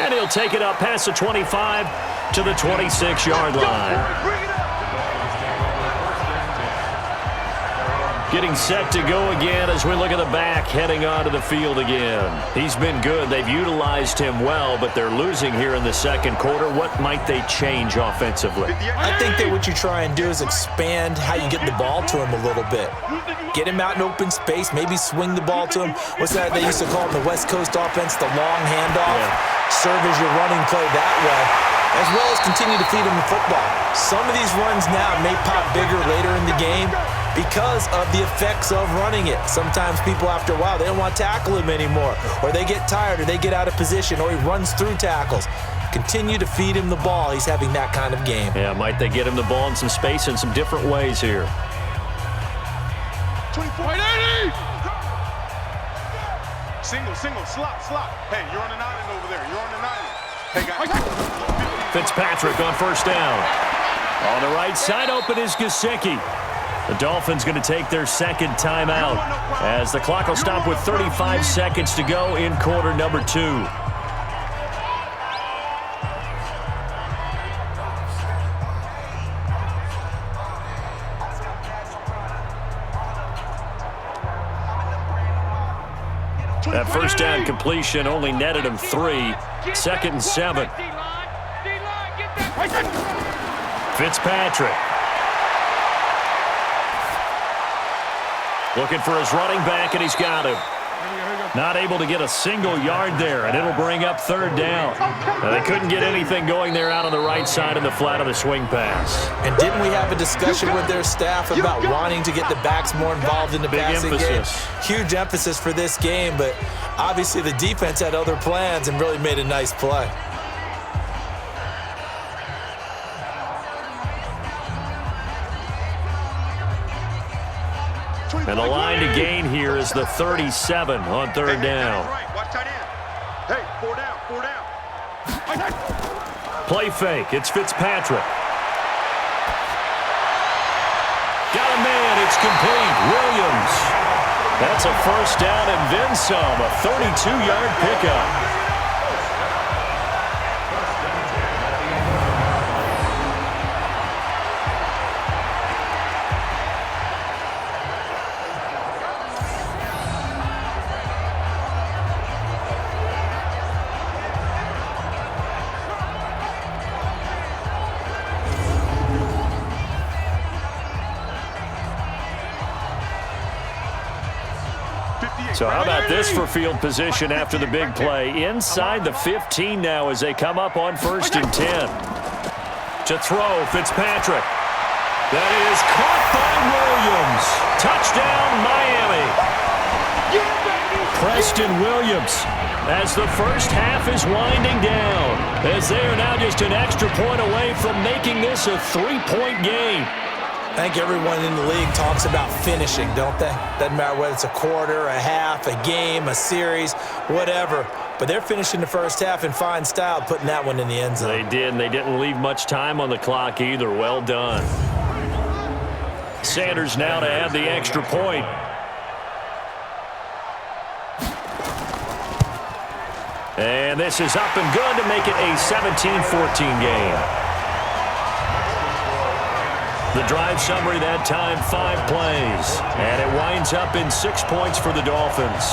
And he'll take it up past the 25 to the 26-yard line. Getting set to go again as we look at the back, heading onto the field again. He's been good. They've utilized him well, but they're losing here in the second quarter. What might they change offensively? I think that what you try and do is expand how you get the ball to him a little bit. Get him out in open space, maybe swing the ball to him. What's that they used to call in the West Coast offense, the long handoff? Yeah. Serve as your running play that way, as well as continue to feed him the football. Some of these runs now may pop bigger later in the game because of the effects of running it. Sometimes people, after a while, they don't want to tackle him anymore, or they get tired, or they get out of position, or he runs through tackles. Continue to feed him the ball. He's having that kind of game. Yeah, might they get him the ball in some space in some different ways here. 24-80! Single, slot. Hey, you're on an island over there. You're on an island. Hey, guys. Fitzpatrick on first down. On the right side open is Gesicki. The Dolphins going to take their second timeout as the clock will stop with 35 seconds to go in quarter number 2. That first down completion only netted him 3. Second and 7. Fitzpatrick. Looking for his running back, and he's got him. Not able to get a single yard there, and it'll bring up third down. Now, they couldn't get anything going there out on the right side in the flat of the swing pass. And didn't we have a discussion with their staff about wanting to get the backs more involved in the passing game? Huge emphasis for this game, but obviously the defense had other plans and really made a nice play. And the line to gain here is the 37 on third down. Watch tight end. Hey, 4 down. Play fake. It's Fitzpatrick. Got a man. It's complete. Williams. That's a first down and then some. A 32-yard pickup. So how about this for field position after the big play? Inside the 15 now as they come up on 1st and 10. To throw, Fitzpatrick. That is caught by Williams. Touchdown, Miami. Preston Williams as the first half is winding down, as they are now just an extra point away from making this a 3-point game. I think everyone in the league talks about finishing, don't they? Doesn't matter whether it's a quarter, a half, a game, a series, whatever. But they're finishing the first half in fine style, putting that one in the end zone. They did, and they didn't leave much time on the clock either. Well done. Sanders now to add the extra point. And this is up and good to make it a 17-14 game. The drive summary that time, 5 plays. And it winds up in 6 points for the Dolphins.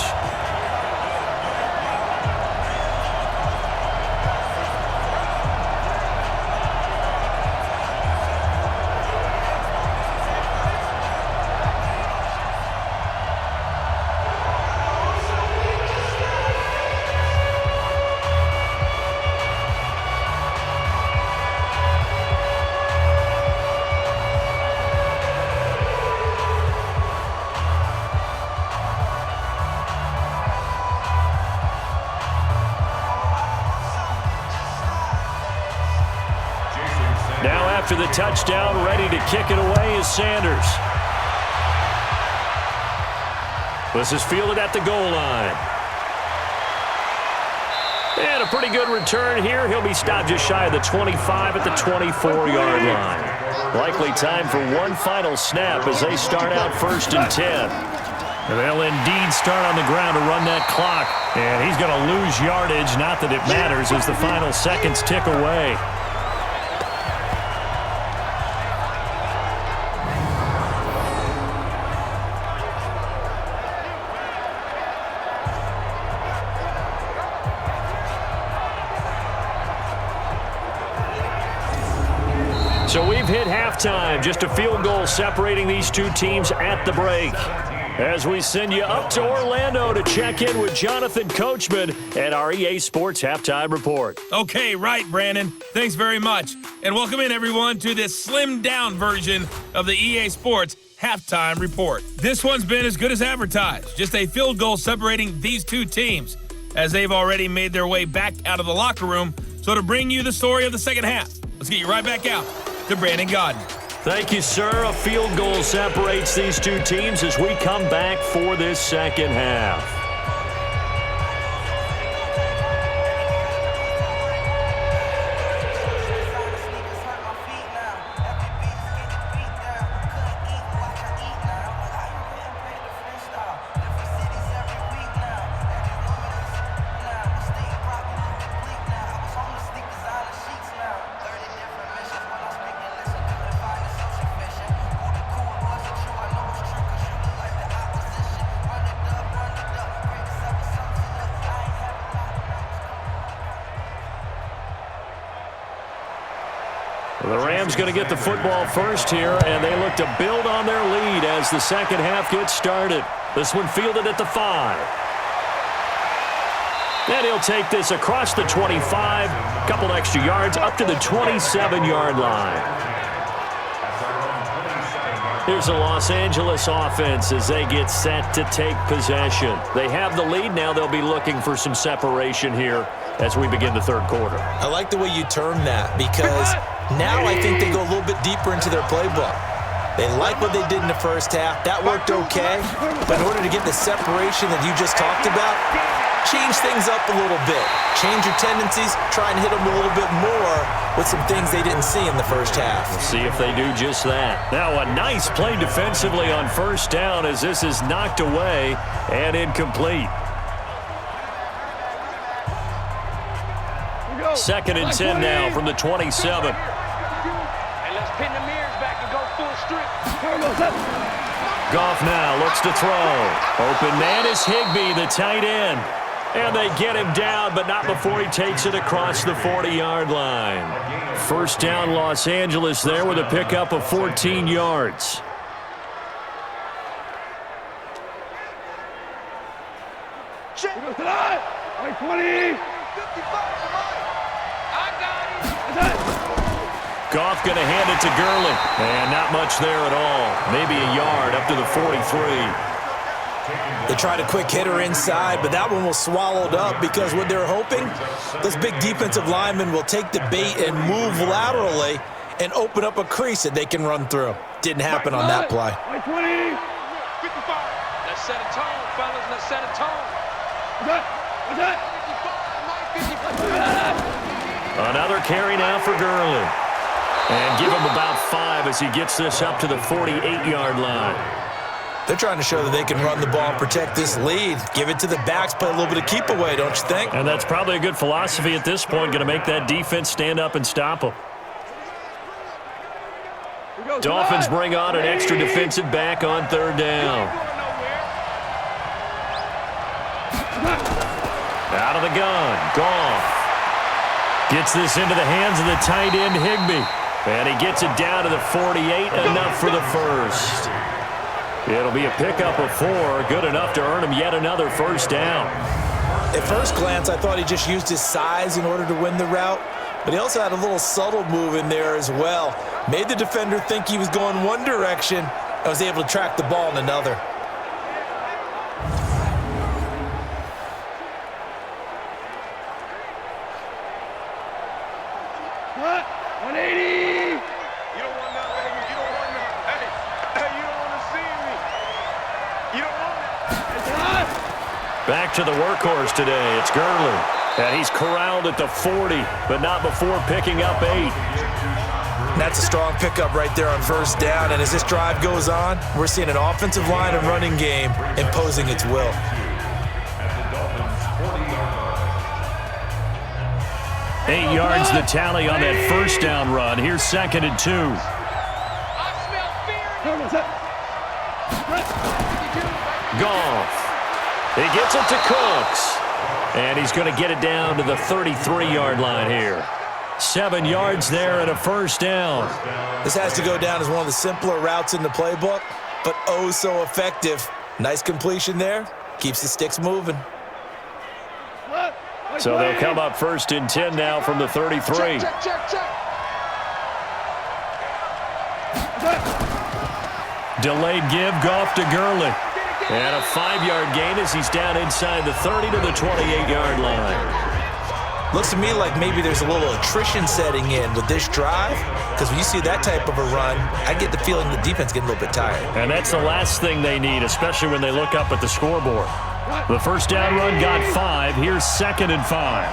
After the touchdown, ready to kick it away is Sanders. This is fielded at the goal line. And a pretty good return here. He'll be stopped just shy of the 25 at the 24-yard line. Likely time for one final snap as they start out 1st and 10. And they'll indeed start on the ground to run that clock. And he's going to lose yardage, not that it matters, as the final seconds tick away. So we've hit halftime, just a field goal separating these two teams at the break. As we send you up to Orlando to check in with Jonathan Coachman at our EA Sports Halftime Report. Okay, right, Brandon. Thanks very much. And welcome in, everyone, to this slimmed-down version of the EA Sports Halftime Report. This one's been as good as advertised. Just a field goal separating these two teams, as they've already made their way back out of the locker room. So to bring you the story of the second half, let's get you right back out to Brandon Godden. Thank you, sir. A field goal separates these two teams as we come back for this second half. Stadium's going to get the football first here, and they look to build on their lead as the second half gets started. This one fielded at the 5. And he'll take this across the 25, couple extra yards up to the 27-yard line. Here's the Los Angeles offense as they get set to take possession. They have the lead. Now they'll be looking for some separation here as we begin the third quarter. I like the way you term that because now I think they go a little bit deeper into their playbook. They like what they did in the first half. That worked okay. But in order to get the separation that you just talked about, change things up a little bit. Change your tendencies. Try and hit them a little bit more with some things they didn't see in the first half. We'll see if they do just that. Now a nice play defensively on first down as this is knocked away and incomplete. Second and 10 now from the 27. And let's pin the mirrors back and go full strip. Goff now looks to throw. Open man is Higbee, the tight end. And they get him down, but not before he takes it across the 40-yard line. First down, Los Angeles there with a pickup of 14 yards. Like 20. Goff going to hand it to Gurley. And not much there at all. Maybe a yard up to the 43. They tried a quick hitter inside, but that one was swallowed up because what they're hoping, those big defensive linemen will take the bait and move laterally and open up a crease that they can run through. Didn't happen on that play. Like 20. 55. Let's set a tone, fellas. Let's set a tone. What's that? Another carry now for Gurley. And give him about 5 as he gets this up to the 48-yard line. They're trying to show that they can run the ball and protect this lead. Give it to the backs, play a little bit of keep away, don't you think? And that's probably a good philosophy at this point, going to make that defense stand up and stop them. Dolphins bring on an extra defensive back on third down. Out of the gun, Goff. Gets this into the hands of the tight end, Higbee. And he gets it down to the 48, enough for the first. It'll be a pickup of 4, good enough to earn him yet another first down. At first glance, I thought he just used his size in order to win the route, but he also had a little subtle move in there as well. Made the defender think he was going one direction and was able to track the ball in another. What? 180! You don't want that, baby. You don't want that. Hey, you don't want to see me. You don't want it. Back to the workhorse today. It's Gurley. And he's corralled at the 40, but not before picking up 8. That's a strong pickup right there on first down. And as this drive goes on, we're seeing an offensive line and running game imposing its will. 8 yards the tally on that first down run. Here's second and 2. Goff. He gets it to Cooks. And he's going to get it down to the 33-yard line here. 7 yards there and a first down. This has to go down as one of the simpler routes in the playbook, but oh so effective. Nice completion there. Keeps the sticks moving. So they'll come up first and 10 now from the 33. Delayed give, Goff to Gurley. And a 5-yard gain as he's down inside the 30 to the 28-yard line. Looks to me like maybe there's a little attrition setting in with this drive, because when you see that type of a run, I get the feeling the defense getting a little bit tired. And that's the last thing they need, especially when they look up at the scoreboard. The first down run got 5. Here's second and 5.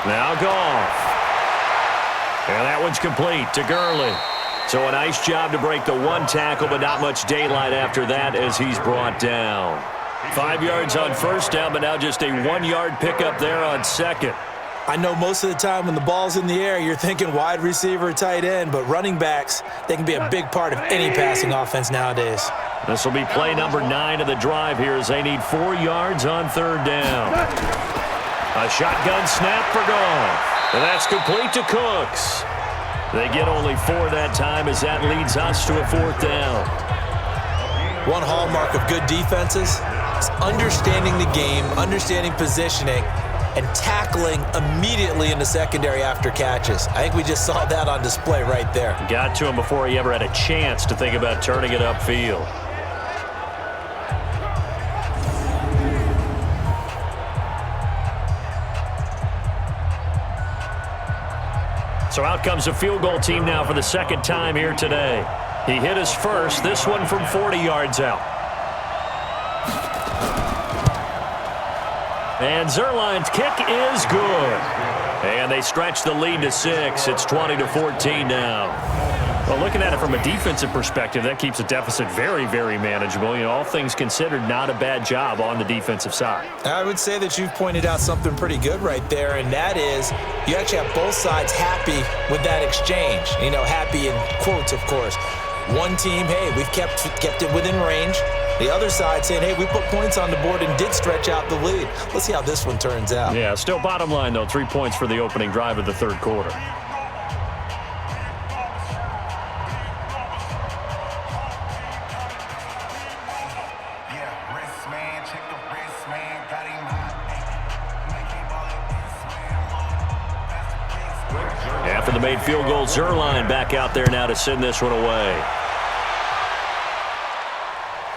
Now Goff. And that one's complete to Gurley. So a nice job to break the 1 tackle, but not much daylight after that as he's brought down. 5 yards on first down, but now just a 1-yard pickup there on second. I know most of the time when the ball's in the air, you're thinking wide receiver, tight end, but running backs, they can be a big part of any passing offense nowadays. This will be play number 9 of the drive here as they need 4 yards on third down. A shotgun snap for Goff. And that's complete to Cooks. They get only 4 that time as that leads us to a 4th down. One hallmark of good defenses is understanding the game, understanding positioning, and tackling immediately in the secondary after catches. I think we just saw that on display right there. Got to him before he ever had a chance to think about turning it upfield. So out comes a field goal team now for the 2nd time here today. He hit his first, this one from 40 yards out. And Zerline's kick is good. And they stretch the lead to 6. It's 20-14 now. Well, looking at it from a defensive perspective, that keeps the deficit very, very manageable. You know, all things considered, not a bad job on the defensive side. I would say that you've pointed out something pretty good right there, and that is you actually have both sides happy with that exchange. You know, happy in quotes, of course. One team, hey, we've kept it within range. The other side saying, hey, we put points on the board and did stretch out the lead. Let's see how this one turns out. Yeah, still bottom line, though, 3 points for the opening drive of the 3rd quarter. After the made field goal, Zerline back out there now to send this one away.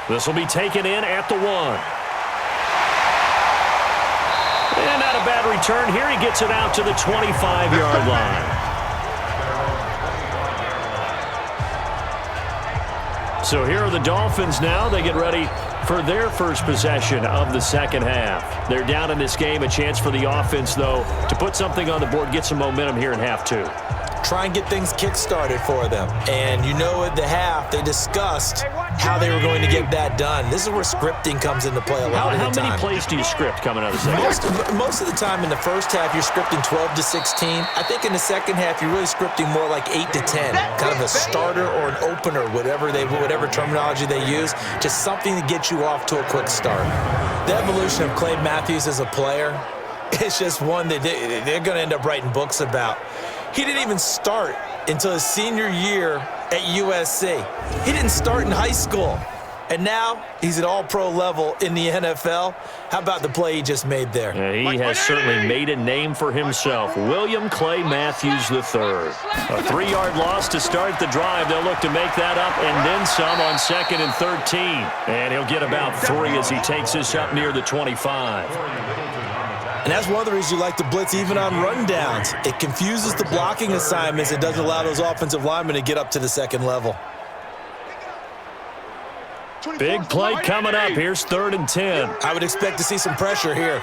This will be taken in at the 1. And not a bad return here. He gets it out to the 25-yard line. So here are the Dolphins now. They get ready for their first possession of the 2nd half. They're down in this game. A chance for the offense, though, to put something on the board, get some momentum here in half 2. Try and get things kick-started for them. And you know at the half, they discussed how they were going to get that done. This is where scripting comes into play a lot of the time. How many plays do you script coming out of the 2nd half? Most of the time in the first half, you're scripting 12 to 16. I think in the 2nd half, you're really scripting more like 8 to 10. Kind of a starter or an opener, whatever terminology they use. Just something to get you off to a quick start. The evolution of Clay Matthews as a player, it's just one that they're going to end up writing books about. He didn't even start until his senior year at USC. He didn't start in high school. And now he's at all-pro level in the NFL. How about the play he just made there? Yeah, he has certainly made a name for himself. William Clay Matthews III. A 3-yard loss to start the drive. They'll look to make that up and then some on 2nd and 13. And he'll get about 3 as he takes this up near the 25. And that's one of the reasons you like to blitz even on rundowns. It confuses the blocking assignments. It doesn't allow those offensive linemen to get up to the 2nd level. Big play coming up. Here's 3rd and 10. I would expect to see some pressure here.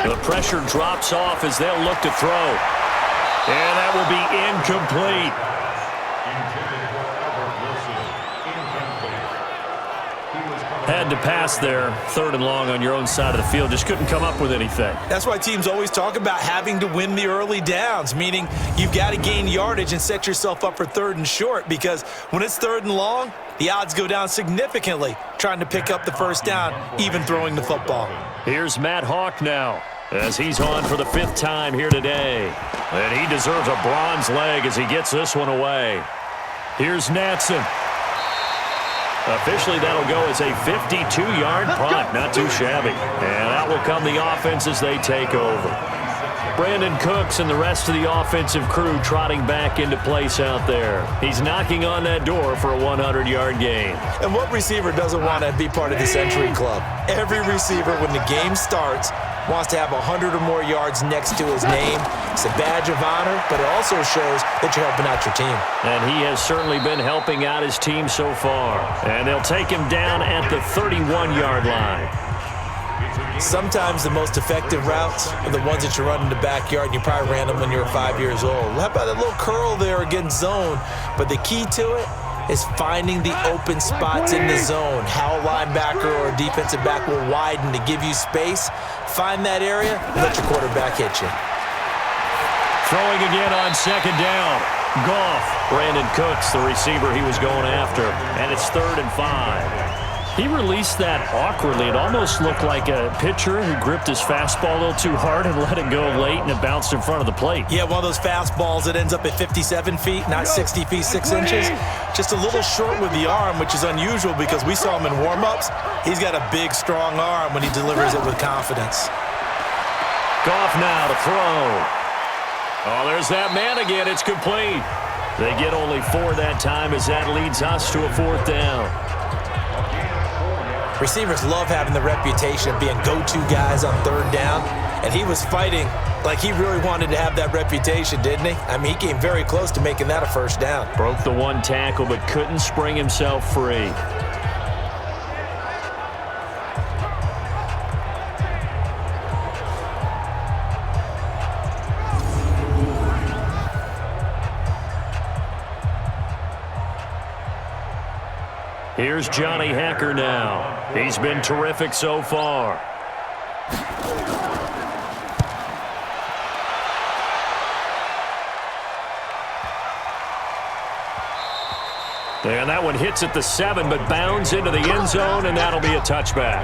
The pressure drops off as they'll look to throw. And that will be incomplete. Had to pass there, 3rd and long on your own side of the field. Just couldn't come up with anything. That's why teams always talk about having to win the early downs, meaning you've got to gain yardage and set yourself up for 3rd and short, because when it's 3rd and long, the odds go down significantly trying to pick up the 1st down, even throwing the football. Here's Matt Hawk now as he's on for the 5th time here today. And he deserves a bronze leg as he gets this one away. Here's Natson. Officially, that'll go as a 52-yard punt. Not too shabby. And out will come the offense as they take over. Brandon Cooks and the rest of the offensive crew trotting back into place out there. He's knocking on that door for a 100-yard gain. And what receiver doesn't want to be part of the Century Club? Every receiver, when the game starts, wants to have 100 or more yards next to his name. It's a badge of honor, but it also shows that you're helping out your team. And he has certainly been helping out his team so far. And they'll take him down at the 31-yard line. Sometimes the most effective routes are the ones that you run in the backyard, and you probably ran them when you were 5 years old. How about that little curl there against zone? But the key to it is finding the open spots in the zone. How a linebacker or a defensive back will widen to give you space. Find that area, let your quarterback hit you. Throwing again on 2nd down. Goff. Brandon Cooks, the receiver he was going after. And it's 3rd and 5. He released that awkwardly. It almost looked like a pitcher who gripped his fastball a little too hard and let it go late, and it bounced in front of the plate. Yeah, one of those fastballs that ends up at 57 feet, not 60 feet, 6 inches. Just a little short with the arm, which is unusual because we saw him in warm-ups. He's got a big, strong arm when he delivers it with confidence. Goff now to throw. Oh, there's that man again. It's complete. They get only 4 that time as that leads us to a 4th down. Receivers love having the reputation of being go-to guys on 3rd down, and he was fighting like he really wanted to have that reputation, didn't he? I mean, he came very close to making that a 1st down. Broke the 1 tackle but couldn't spring himself free. Here's Johnny Hekker now. He's been terrific so far. And that one hits at the 7, but bounds into the end zone, and that'll be a touchback.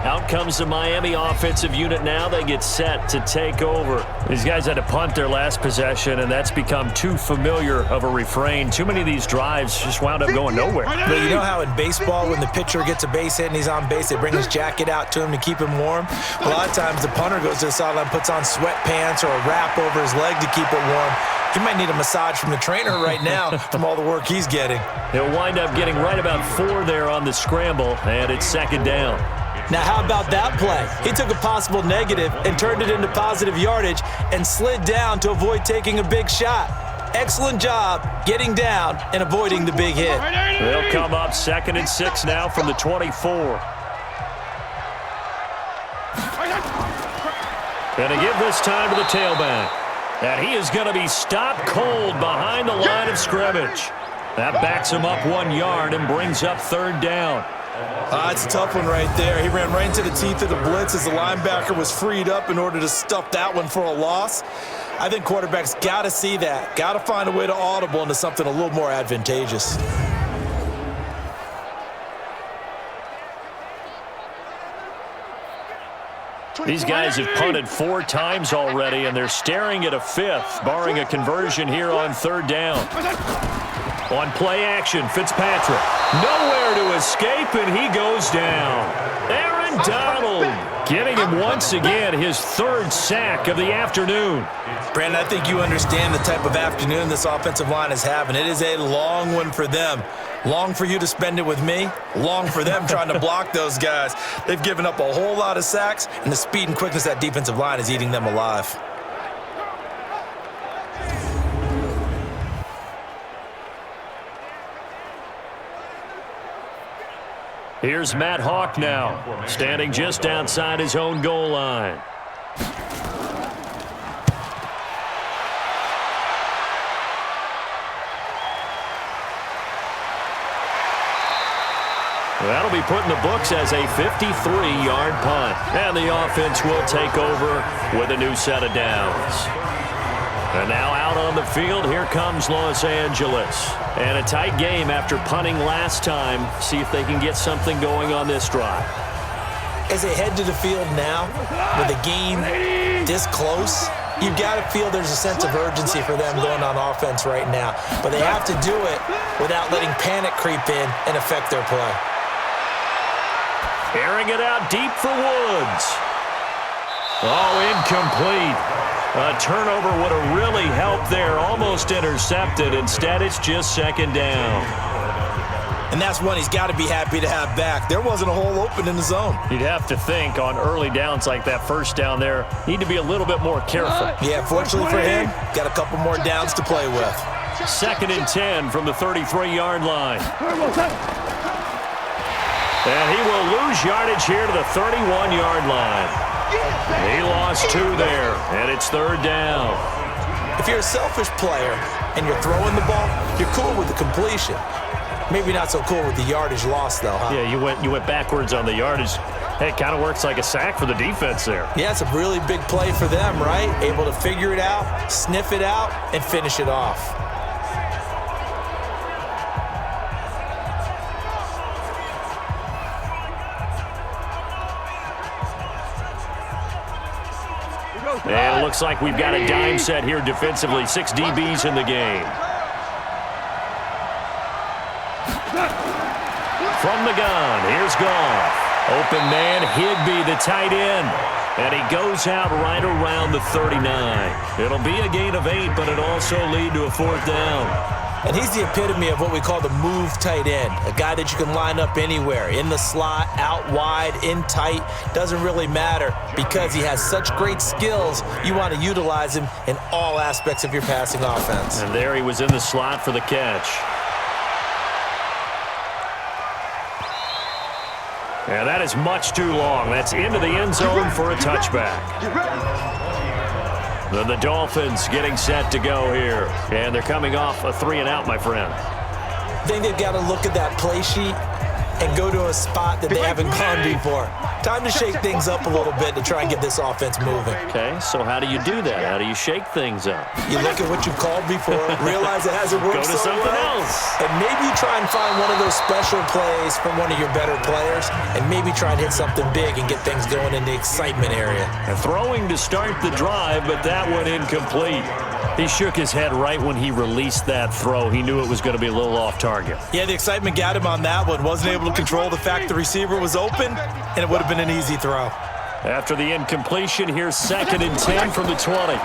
Out comes the Miami offensive unit now. They get set to take over. These guys had to punt their last possession, and that's become too familiar of a refrain. Too many of these drives just wound up going nowhere. But you know how in baseball, when the pitcher gets a base hit and he's on base, they bring his jacket out to him to keep him warm? A lot of times the punter goes to the sideline, puts on sweatpants or a wrap over his leg to keep it warm. He might need a massage from the trainer right now from all the work he's getting. He'll wind up getting right about 4 there on the scramble, and it's 2nd down. Now, how about that play? He took a possible negative and turned it into positive yardage and slid down to avoid taking a big shot. Excellent job getting down and avoiding the big hit. They'll come up 2nd and 6 now from the 24. And to give this time to the tailback. And he is going to be stopped cold behind the line of scrimmage. That backs him up 1 yard and brings up 3rd down. It's a tough one right there. He ran right into the teeth of the blitz as the linebacker was freed up in order to stuff that one for a loss. I think quarterbacks got to see that. Got to find a way to audible into something a little more advantageous. These guys have punted 4 times already, and they're staring at a 5th, barring a conversion here on 3rd down. On play action, Fitzpatrick. Nowhere to escape, and he goes down. Aaron Donald getting him once again his 3rd sack of the afternoon. Brandon, I think you understand the type of afternoon this offensive line is having. It is a long one for them. Long for you to spend it with me. Long for them trying to block those guys. They've given up a whole lot of sacks, and the speed and quickness of that defensive line is eating them alive. Here's Matt Hawk now, standing just outside his own goal line. That'll be put in the books as a 53-yard punt. And the offense will take over with a new set of downs. And now out on the field, here comes Los Angeles. And a tight game after punting last time. See if they can get something going on this drive. As they head to the field now, with the game this close, you've got to feel there's a sense of urgency for them going on offense right now. But they have to do it without letting panic creep in and affect their play. Airing it out deep for Woods. Oh, incomplete. A turnover would have really helped there. Almost intercepted. Instead, it's just 2nd down. And that's one he's got to be happy to have back. There wasn't a hole open in the zone. You'd have to think on early downs like that 1st down there, need to be a little bit more careful. Yeah, fortunately for him, got a couple more downs to play with. 2nd and 10 from the 33-yard line. And he will lose yardage here to the 31-yard line. He lost 2 there, and it's 3rd down. If you're a selfish player and you're throwing the ball, you're cool with the completion. Maybe not so cool with the yardage loss, though, huh? Yeah, you went backwards on the yardage. Hey, it kind of works like a sack for the defense there. Yeah, it's a really big play for them, right? Able to figure it out, sniff it out, and finish it off. And it looks like we've got a dime set here defensively. 6 DBs in the game. From the gun, here's Goff. Open man, Higbee, the tight end. And he goes out right around the 39. It'll be a gain of 8, but it'll also lead to a 4th down. And he's the epitome of what we call the move tight end, a guy that you can line up anywhere, in the slot, out wide, in tight, doesn't really matter because he has such great skills. You want to utilize him in all aspects of your passing offense. And there he was in the slot for the catch. And that is much too long. That's into the end zone for a touchback. Then the Dolphins getting set to go here. And they're coming off a 3-and-out, my friend. I think they've got to look at that play sheet and go to a spot that they haven't gone before. Time to shake things up a little bit to try and get this offense moving. Okay, so how do you do that? How do you shake things up? You look at what you've called before, realize it hasn't worked Go to so something well, else. and maybe you try and find one of those special plays from one of your better players, and maybe try and hit something big and get things going in the excitement area. And throwing to start the drive, but that one incomplete. He shook his head right when he released that throw. He knew it was going to be a little off target. Yeah, the excitement got him on that one. Wasn't able to control the fact the receiver was open, and it would have been an easy throw. After the incompletion, here's 2nd and 10 from the 20.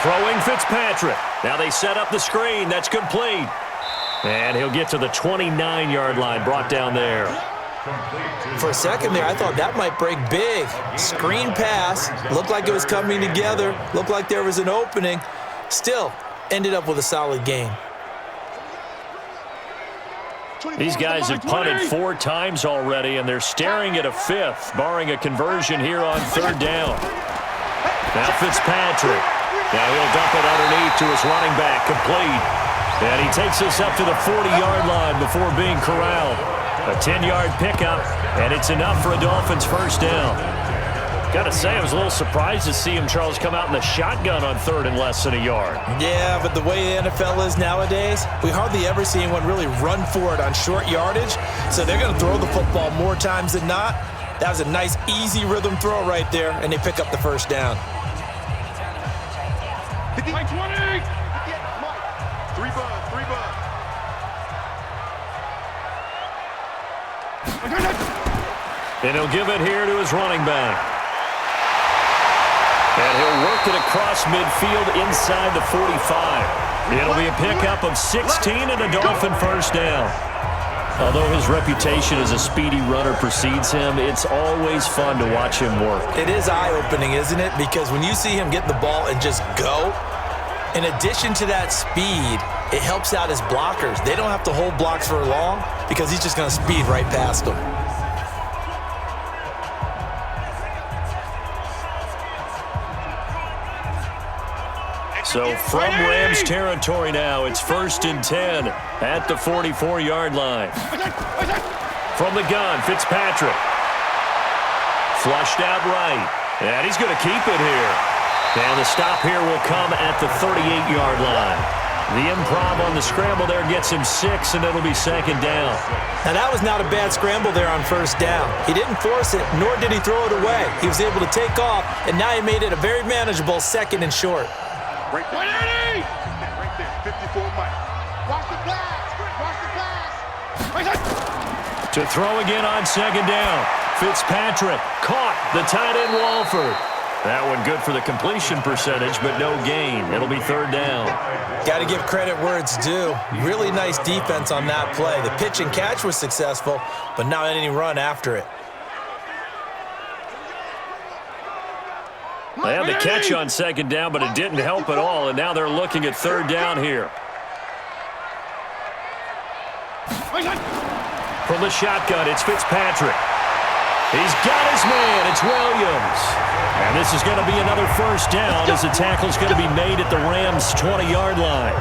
Throwing Fitzpatrick. Now they set up the screen. That's complete. And he'll get to the 29-yard line, brought down there. For a second there, I thought that might break big. Screen pass. Looked like it was coming together. Looked like there was an opening. Still, ended up with a solid gain. These guys have punted 4 times already, and they're staring at a 5th, barring a conversion here on 3rd down. Now Fitzpatrick. Now he'll dump it underneath to his running back, complete. And he takes us up to the 40-yard line before being corralled. A 10-yard pickup, and it's enough for a Dolphins 1st down. Got to say, I was a little surprised to see him, Charles, come out in the shotgun on 3rd and less than a yard. Yeah, but the way the NFL is nowadays, we hardly ever see anyone really run for it on short yardage, so they're going to throw the football more times than not. That was a nice, easy rhythm throw right there, and they pick up the 1st down. 20! 3 bud. And he'll give it here to his running back. And he'll work it across midfield inside the 45. It'll be a pickup of 16 and a Dolphin 1st down. Although his reputation as a speedy runner precedes him, it's always fun to watch him work. It is eye-opening, isn't it? Because when you see him get the ball and just go, in addition to that speed, it helps out his blockers. They don't have to hold blocks for long because he's just going to speed right past them. So from Rams territory now, it's 1st and 10 at the 44-yard line. From the gun, Fitzpatrick. Flushed out right. And he's going to keep it here. And the stop here will come at the 38-yard line. The improv on the scramble there gets him 6, and it'll be 2nd down. Now, that was not a bad scramble there on 1st down. He didn't force it, nor did he throw it away. He was able to take off, and now he made it a very manageable 2nd and short. Right there. Right there. 54 Mike. Watch the pass. To throw again on 2nd down. Fitzpatrick caught the tight end Walford. That one good for the completion percentage, but no gain. It'll be 3rd down. Got to give credit where it's due. Really nice defense on that play. The pitch and catch was successful, but not any run after it. They had the catch on 2nd down, but it didn't help at all, and now they're looking at 3rd down here. From the shotgun, it's Fitzpatrick. He's got his man. It's Williams. And this is going to be another 1st down as the tackle's going to be made at the Rams' 20-yard line.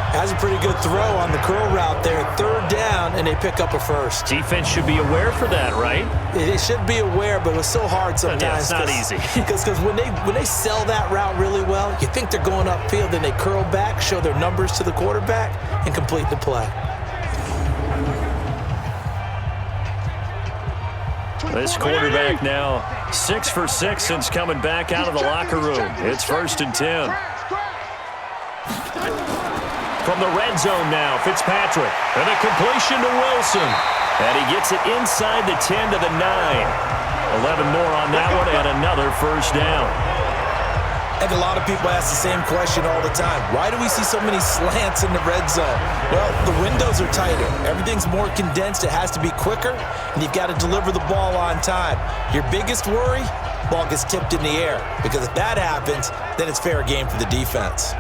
Has a pretty good throw on the curl route there. 3rd down, and they pick up a 1st. Defense should be aware for that, right? They should be aware, but it was so hard sometimes. Yeah, it's not easy. Because when they sell that route really well, you think they're going upfield, then they curl back, show their numbers to the quarterback, and complete the play. This quarterback now 6 for 6 since coming back out of the locker room. It's 1st and 10. From the red zone now, Fitzpatrick. And a completion to Wilson. And he gets it inside the 10 to the 9. 11 more on that one and another first down. And a lot of people ask the same question all the time. Why do we see so many slants in the red zone? Well, the windows are tighter. Everything's more condensed. It has to be quicker, and you've got to deliver the ball on time. Your biggest worry, ball gets tipped in the air, because if that happens, then it's fair game for the defense.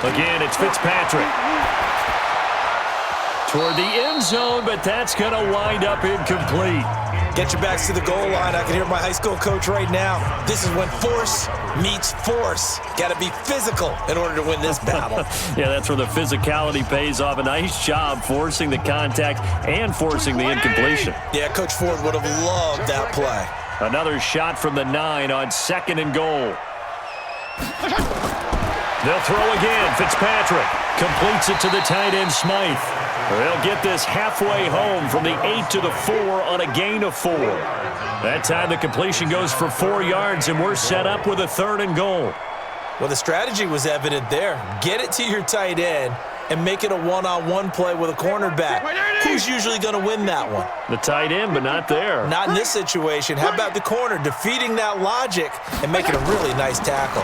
Again, it's Fitzpatrick. Toward the end zone, but that's going to wind up incomplete. Get your backs to the goal line. I can hear my high school coach right now. This is when force meets force. Got to be physical in order to win this battle. Yeah, that's where the physicality pays off. A nice job forcing the contact and forcing the incompletion. Yeah, Coach Ford would have loved that play. Another shot from the 9 on 2nd and goal. They'll throw again. Fitzpatrick completes it to the tight end, Smythe. They'll get this halfway home from the 8 to the 4 on a gain of 4. That time the completion goes for 4 yards, and we're set up with a 3rd and goal. Well, the strategy was evident there. Get it to your tight end and make it a one-on-one play with a cornerback. Who's usually going to win that one? The tight end, but not there. Not in this situation. How about the corner defeating that logic and making a really nice tackle?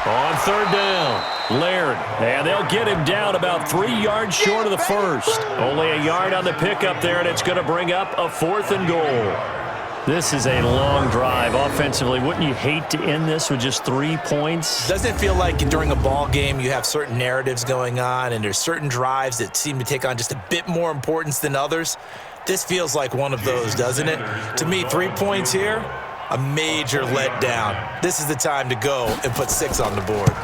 On 3rd down, Laird, and they'll get him down about 3 yards short of the first. Only a yard on the pickup there, and it's going to bring up a 4th and goal. This is a long drive offensively. Wouldn't you hate to end this with just 3 points? Doesn't it feel like during a ball game you have certain narratives going on, and there's certain drives that seem to take on just a bit more importance than others? This feels like one of those, doesn't it? To me, 3 points here, a major letdown. This is the time to go and put 6 on the board.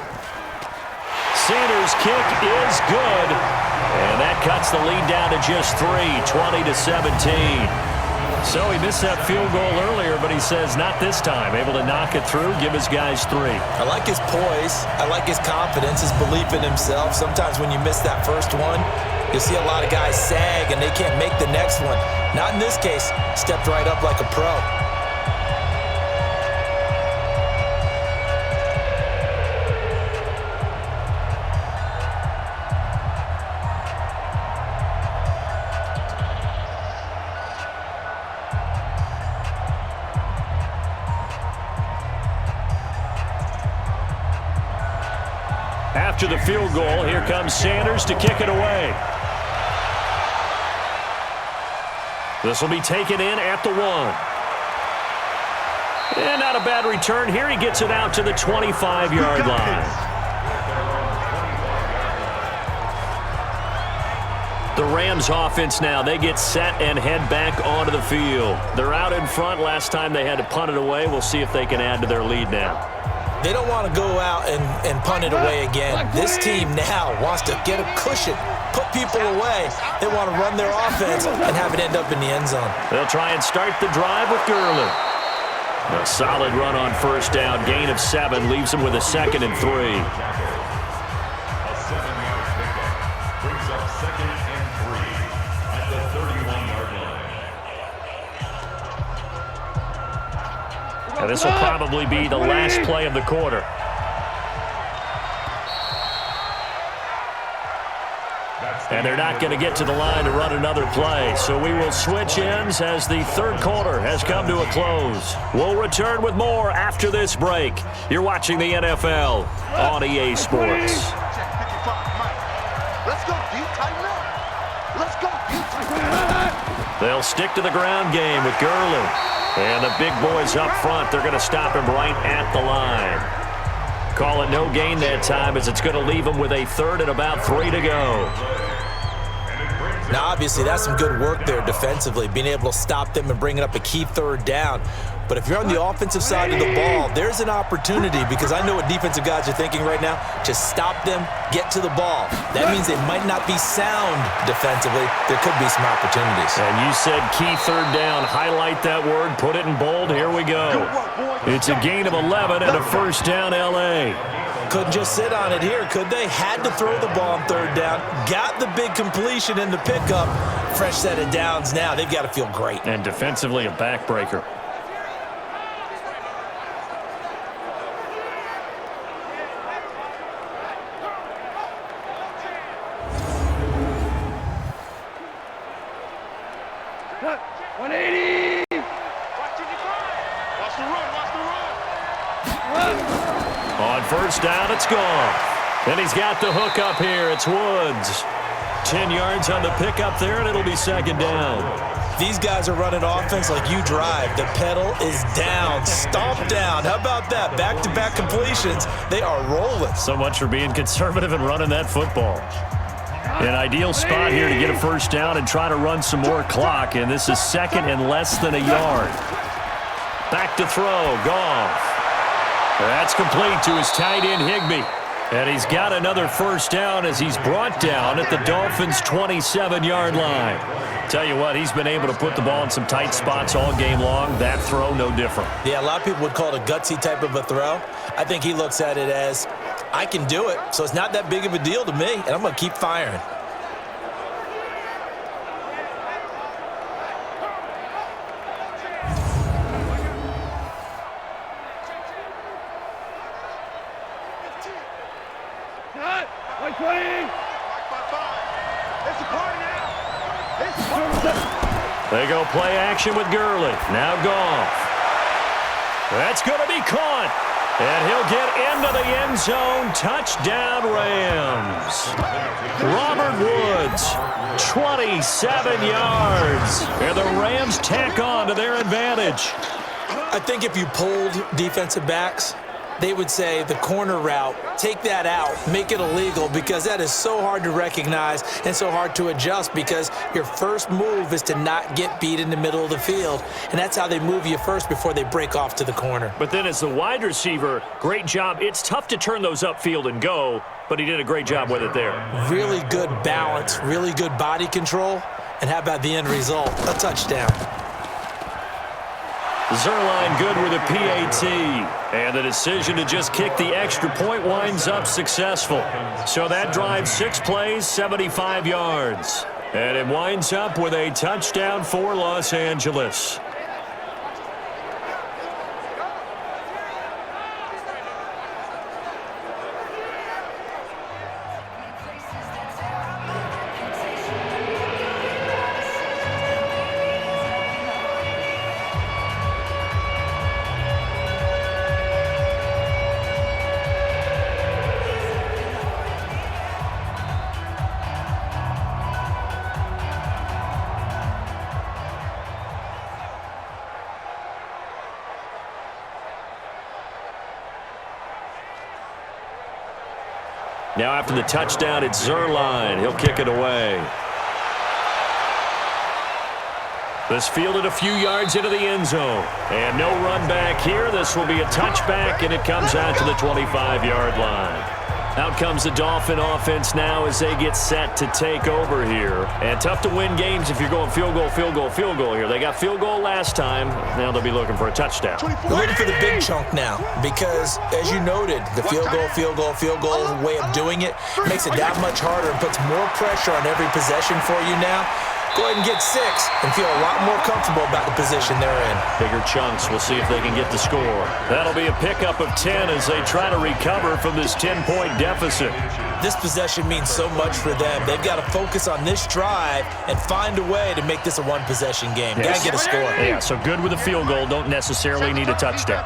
Sanders' kick is good, and that cuts the lead down to just 3, 20-17. So he missed that field goal earlier, but he says not this time. Able to knock it through, give his guys 3. I like his poise. I like his confidence, his belief in himself. Sometimes when you miss that first one, you'll see a lot of guys sag and they can't make the next one. Not in this case. Stepped right up like a pro. After the field goal, here comes Sanders to kick it away. This will be taken in at the 1. And not a bad return here. He gets it out to the 25-yard line. The Rams offense now, they get set and head back onto the field. They're out in front. Last time they had to punt it away. We'll see if they can add to their lead now. They don't want to go out and punt it away again. This team now wants to get a cushion, put people away. They want to run their offense and have it end up in the end zone. They'll try and start the drive with Gurley. A solid run on first down. Gain of 7 leaves him with a 2nd and 3. A 7-yard pickup brings up 2nd and 3 at the 31-yard line. And this will probably be the last play of the quarter. And they're not going to get to the line to run another play. So we will switch ends as the 3rd quarter has come to a close. We'll return with more after this break. You're watching the NFL on EA Sports. They'll stick to the ground game with Gurley. And the big boys up front, they're going to stop him right at the line. Call it no gain that time as it's going to leave him with a 3rd and about 3 to go. Now, obviously, that's some good work there defensively, being able to stop them and bringing up a key 3rd down. But if you're on the offensive side of the ball, there's an opportunity, because I know what defensive guys are thinking right now. Just stop them, get to the ball. That means they might not be sound defensively. There could be some opportunities. And you said key 3rd down. Highlight that word. Put it in bold. Here we go. It's a gain of 11 and a first down, L.A. Couldn't just sit on it here, could they? Had to throw the ball on third down. Got the big completion in the pickup. Fresh set of downs now. They've got to feel great. And defensively, a backbreaker. Cut. 180. Watch the run. On first down, it's gone. And he's got the hook up here. It's Woods. 10 yards on the pickup there, and it'll be second down. These guys are running offense like you drive. The pedal is down, stomp down. How about that? Back-to-back completions. They are rolling. So much for being conservative and running that football. An ideal spot here to get a first down and try to run some more clock, and this is second and less than a yard. Back to throw, Goff. That's complete to his tight end, Higbee. And he's got another first down as he's brought down at the Dolphins' 27-yard line. Tell you what, he's been able to put the ball in some tight spots all game long. That throw, no different. Yeah, a lot of people would call it a gutsy type of a throw. I think he looks at it as, I can do it, so it's not that big of a deal to me, and I'm going to keep firing. Cut. 120. It's a party now. They go play action with Gurley. Now Goff. That's going to be caught. And he'll get into the end zone. Touchdown, Rams. Robert Woods, 27 yards. And the Rams tack on to their advantage. I think if you polled defensive backs, they would say the corner route, take that out, make it illegal, because that is so hard to recognize and so hard to adjust, because your first move is to not get beat in the middle of the field, and that's how they move you first before they break off to the corner. But then as the wide receiver, great job. It's tough to turn those upfield and go, but he did a great job with it there. Really good balance, really good body control, and how about the end result? A touchdown. Zerline good with a PAT, and the decision to just kick the extra point winds up successful. So that drives 6 plays, 75 yards. And it winds up with a touchdown for Los Angeles. Now after the touchdown, it's Zerline. He'll kick it away. This fielded a few yards into the end zone. And no run back here. This will be a touchback, and it comes out to the 25-yard line. Out comes the Dolphin offense now as they get set to take over here. And tough to win games if you're going field goal, field goal, field goal here. They got field goal last time. Now they'll be looking for a touchdown. They're looking for the big chunk now because, as you noted, the field goal way of doing it makes it that much harder and puts more pressure on every possession for you now. Go ahead and get 6 and feel a lot more comfortable about the position they're in. Bigger chunks. We'll see if they can get the score. That'll be a pickup of 10 as they try to recover from this 10-point deficit. This possession means so much for them. They've got to focus on this drive and find a way to make this a one-possession game. Yes. Got to get a score. Yeah, so good with a field goal. Don't necessarily need a touchdown.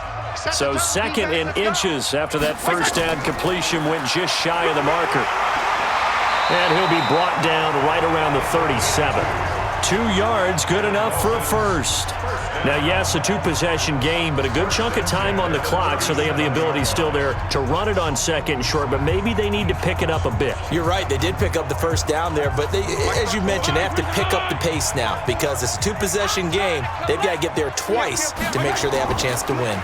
So second and inches after that first down completion went just shy of the marker. And he'll be brought down right around the 37. 2 yards, good enough for a first. Now, yes, a 2-possession game, but a good chunk of time on the clock, so they have the ability still there to run it on second and short, but maybe they need to pick it up a bit. You're right. They did pick up the first down there, but they, as you mentioned, they have to pick up the pace now because it's a 2-possession game. They've got to get there twice to make sure they have a chance to win.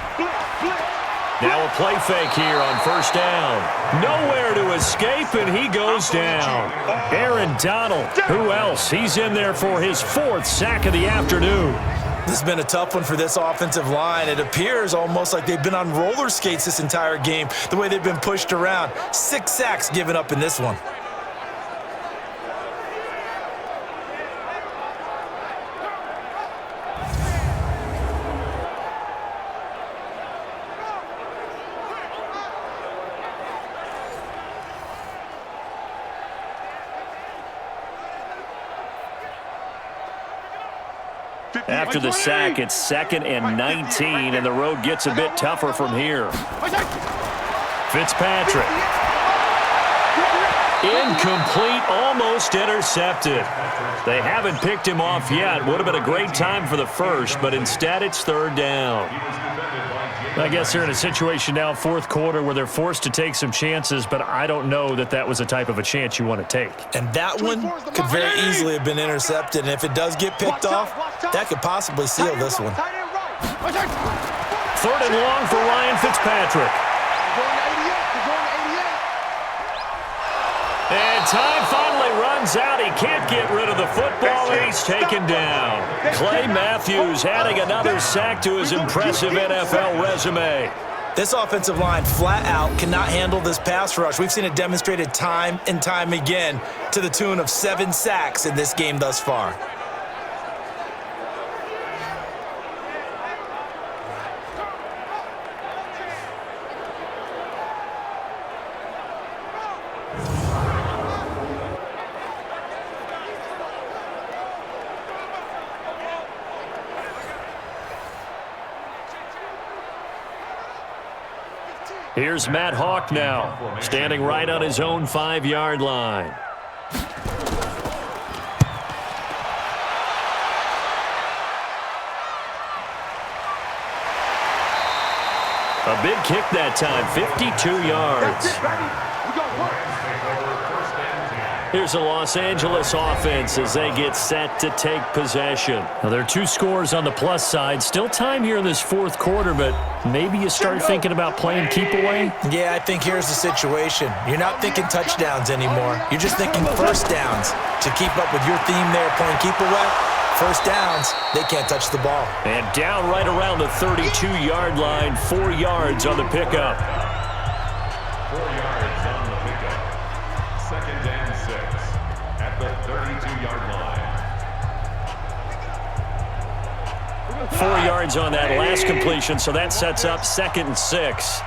Now a play fake here on first down. Nowhere to escape, and he goes down. Aaron Donald, who else? He's in there for his 4th sack of the afternoon. This has been a tough one for this offensive line. It appears almost like they've been on roller skates this entire game, the way they've been pushed around. 6 sacks given up in this one. After the sack, it's 2nd and 19, and the road gets a bit tougher from here. Fitzpatrick. Incomplete, almost intercepted. They haven't picked him off yet. Would have been a great time for the first, but instead it's 3rd down. I guess they're in a situation now, 4th quarter, where they're forced to take some chances, but I don't know that that was the type of a chance you want to take. And that one could very easily have been intercepted, and if it does get picked off, that could possibly seal this one. 3rd and long for Ryan Fitzpatrick. And time finally runs out. He can't get rid of the football, and he's taken down. Clay Matthews adding another sack to his impressive NFL resume. This offensive line flat out cannot handle this pass rush. We've seen it demonstrated time and time again to the tune of 7 sacks in this game thus far. Here's Matt Hawk now, standing right on his own 5-yard line. A big kick that time, 52 yards. Here's the Los Angeles offense as they get set to take possession. Now, there are 2 scores on the plus side. Still time here in this 4th quarter, but maybe you start thinking about playing keep away? Yeah, I think here's the situation. You're not thinking touchdowns anymore. You're just thinking first downs. To keep up with your theme there, playing keep away, first downs, they can't touch the ball. And down right around the 32-yard line, 4 yards on the pickup. 4 yards on the pickup. 2nd and 6 at the 32-yard line. 4 yards on that last completion, so that sets up 2nd and 6.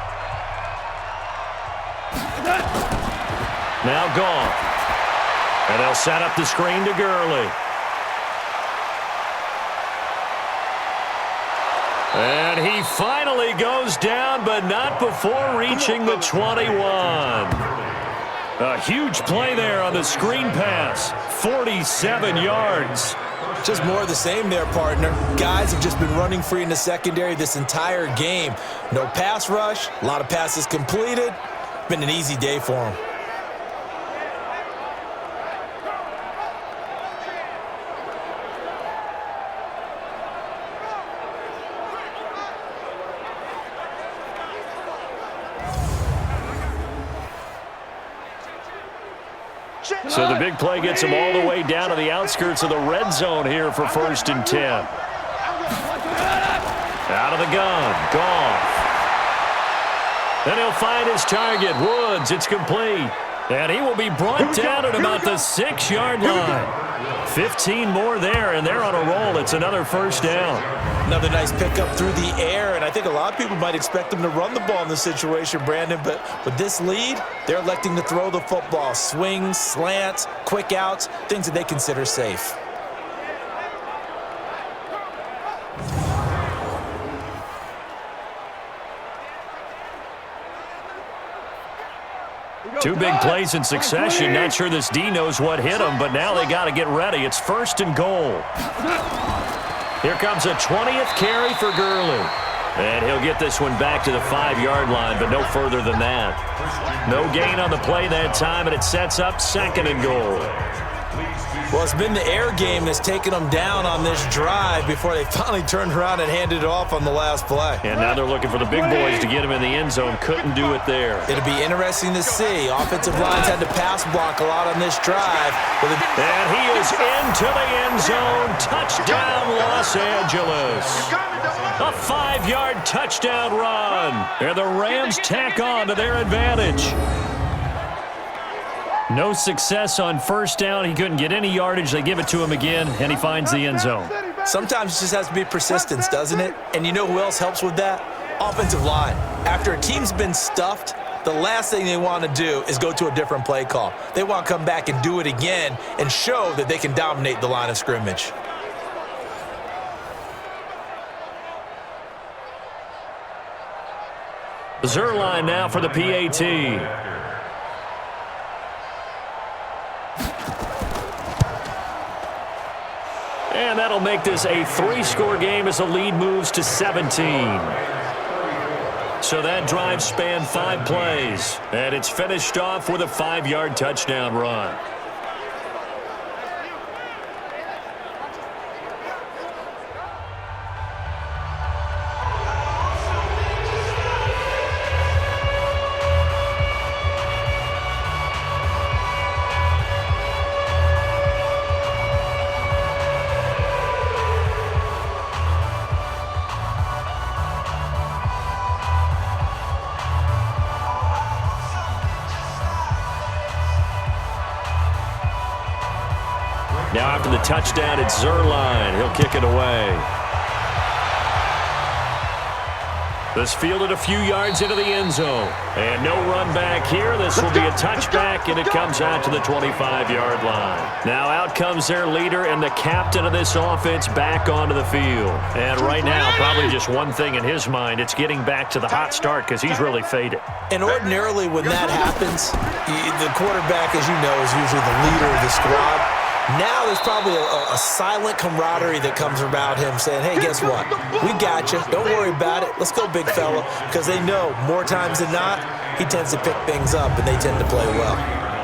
Now gone. And they'll set up the screen to Gurley. And he finally goes down, but not before reaching the 21. A huge play there on the screen pass. 47 yards. Just more of the same there, partner. Guys have just been running free in the secondary this entire game. No pass rush, a lot of passes completed. Been an easy day for them. So the big play gets him all the way down to the outskirts of the red zone here for 1st and 10. Out of the gun, Goff. Then he'll find his target, Woods. It's complete. And he will be brought down at about the 6-yard line. 15 more there, and they're on a roll. It's another 1st down. Another nice pickup through the air, and I think a lot of people might expect them to run the ball in this situation, Brandon, but with this lead, they're electing to throw the football. Swings, slants, quick outs, things that they consider safe. Two big plays in succession. Not sure this D knows what hit him, but now they got to get ready. It's 1st and goal. Here comes a 20th carry for Gurley. And he'll get this one back to the 5-yard line, but no further than that. No gain on the play that time, and it sets up 2nd and goal. Well, it's been the air game that's taken them down on this drive before they finally turned around and handed it off on the last play. And now they're looking for the big boys to get him in the end zone. Couldn't do it there. It'll be interesting to see. Offensive lines had to pass block a lot on this drive. And he is into the end zone. Touchdown, Los Angeles. A 5-yard touchdown run. And the Rams tack on to their advantage. No success on first down. He couldn't get any yardage. They give it to him again, and he finds the end zone. Sometimes it just has to be persistence, doesn't it? And you know who else helps with that? Offensive line. After a team's been stuffed, the last thing they want to do is go to a different play call. They want to come back and do it again and show that they can dominate the line of scrimmage. Zerline now for the PAT. And that'll make this a 3-score game as the lead moves to 17. So that drive spanned 5 plays, and it's finished off with a 5-yard touchdown run. Now after the touchdown, it's Zerline. He'll kick it away. This fielded a few yards into the end zone. And no run back here. This will be a touchback, and it comes out to the 25-yard line. Now out comes their leader and the captain of this offense back onto the field. And right now, probably just one thing in his mind. It's getting back to the hot start because he's really faded. And ordinarily when that happens, the quarterback, as you know, is usually the leader of the squad. Now there's probably a silent camaraderie that comes about him saying, hey, guess what? We got you. Don't worry about it. Let's go, big fella. Because they know more times than not, he tends to pick things up, and they tend to play well.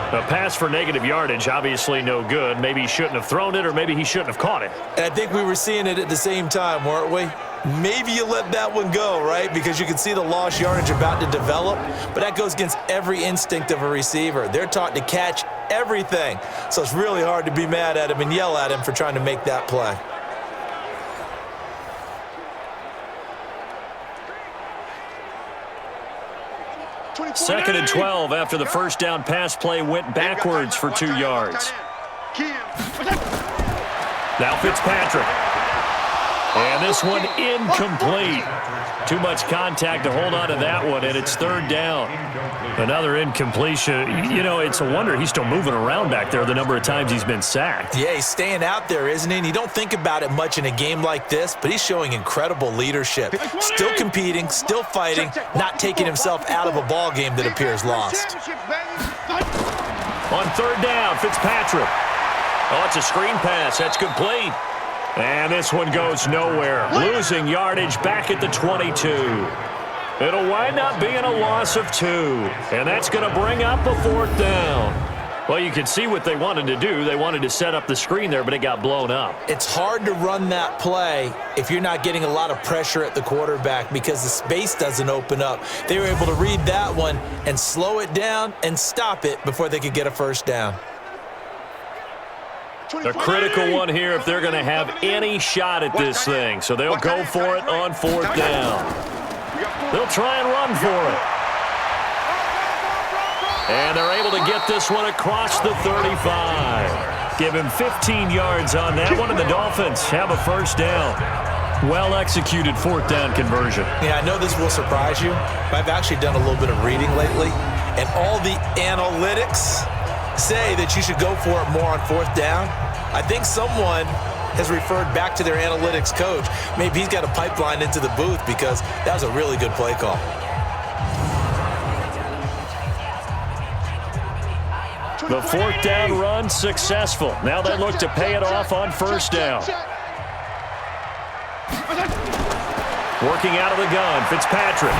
A pass for negative yardage, obviously no good. Maybe he shouldn't have thrown it, or maybe he shouldn't have caught it. And I think we were seeing it at the same time, weren't we? Maybe you let that one go, right? Because you can see the lost yardage about to develop, but that goes against every instinct of a receiver. They're taught to catch everything, so it's really hard to be mad at him and yell at him for trying to make that play. Second and 12 after the first down pass play went backwards for 2 yards. Now Fitzpatrick. And this one incomplete. Too much contact to hold on to that one, and it's third down. Another incompletion. You know, it's a wonder he's still moving around back there the number of times he's been sacked. Yeah, he's staying out there, isn't he? And you don't think about it much in a game like this, but he's showing incredible leadership. Still competing, still fighting, not taking himself out of a ball game that appears lost. On third down, Fitzpatrick. Oh, it's a screen pass. That's complete. And this one goes nowhere. Losing yardage back at the 22. It'll wind up being a loss of 2. And that's going to bring up a fourth down. Well, you can see what they wanted to do. They wanted to set up the screen there, but it got blown up. It's hard to run that play if you're not getting a lot of pressure at the quarterback because the space doesn't open up. They were able to read that one and slow it down and stop it before they could get a first down. A critical one here if they're going to have any shot at this thing. So they'll go for it on fourth down. They'll try and run for it. And they're able to get this one across the 35. Give him 15 yards on that one, and the Dolphins have a first down. Well-executed fourth down conversion. Yeah, I know this will surprise you, but I've actually done a little bit of reading lately, and all the analytics say that you should go for it more on fourth down. I think someone has referred back to their analytics coach. Maybe he's got a pipeline into the booth because that was a really good play call. The fourth down run successful. Now they look to pay it off on first down. Working out of the gun, Fitzpatrick.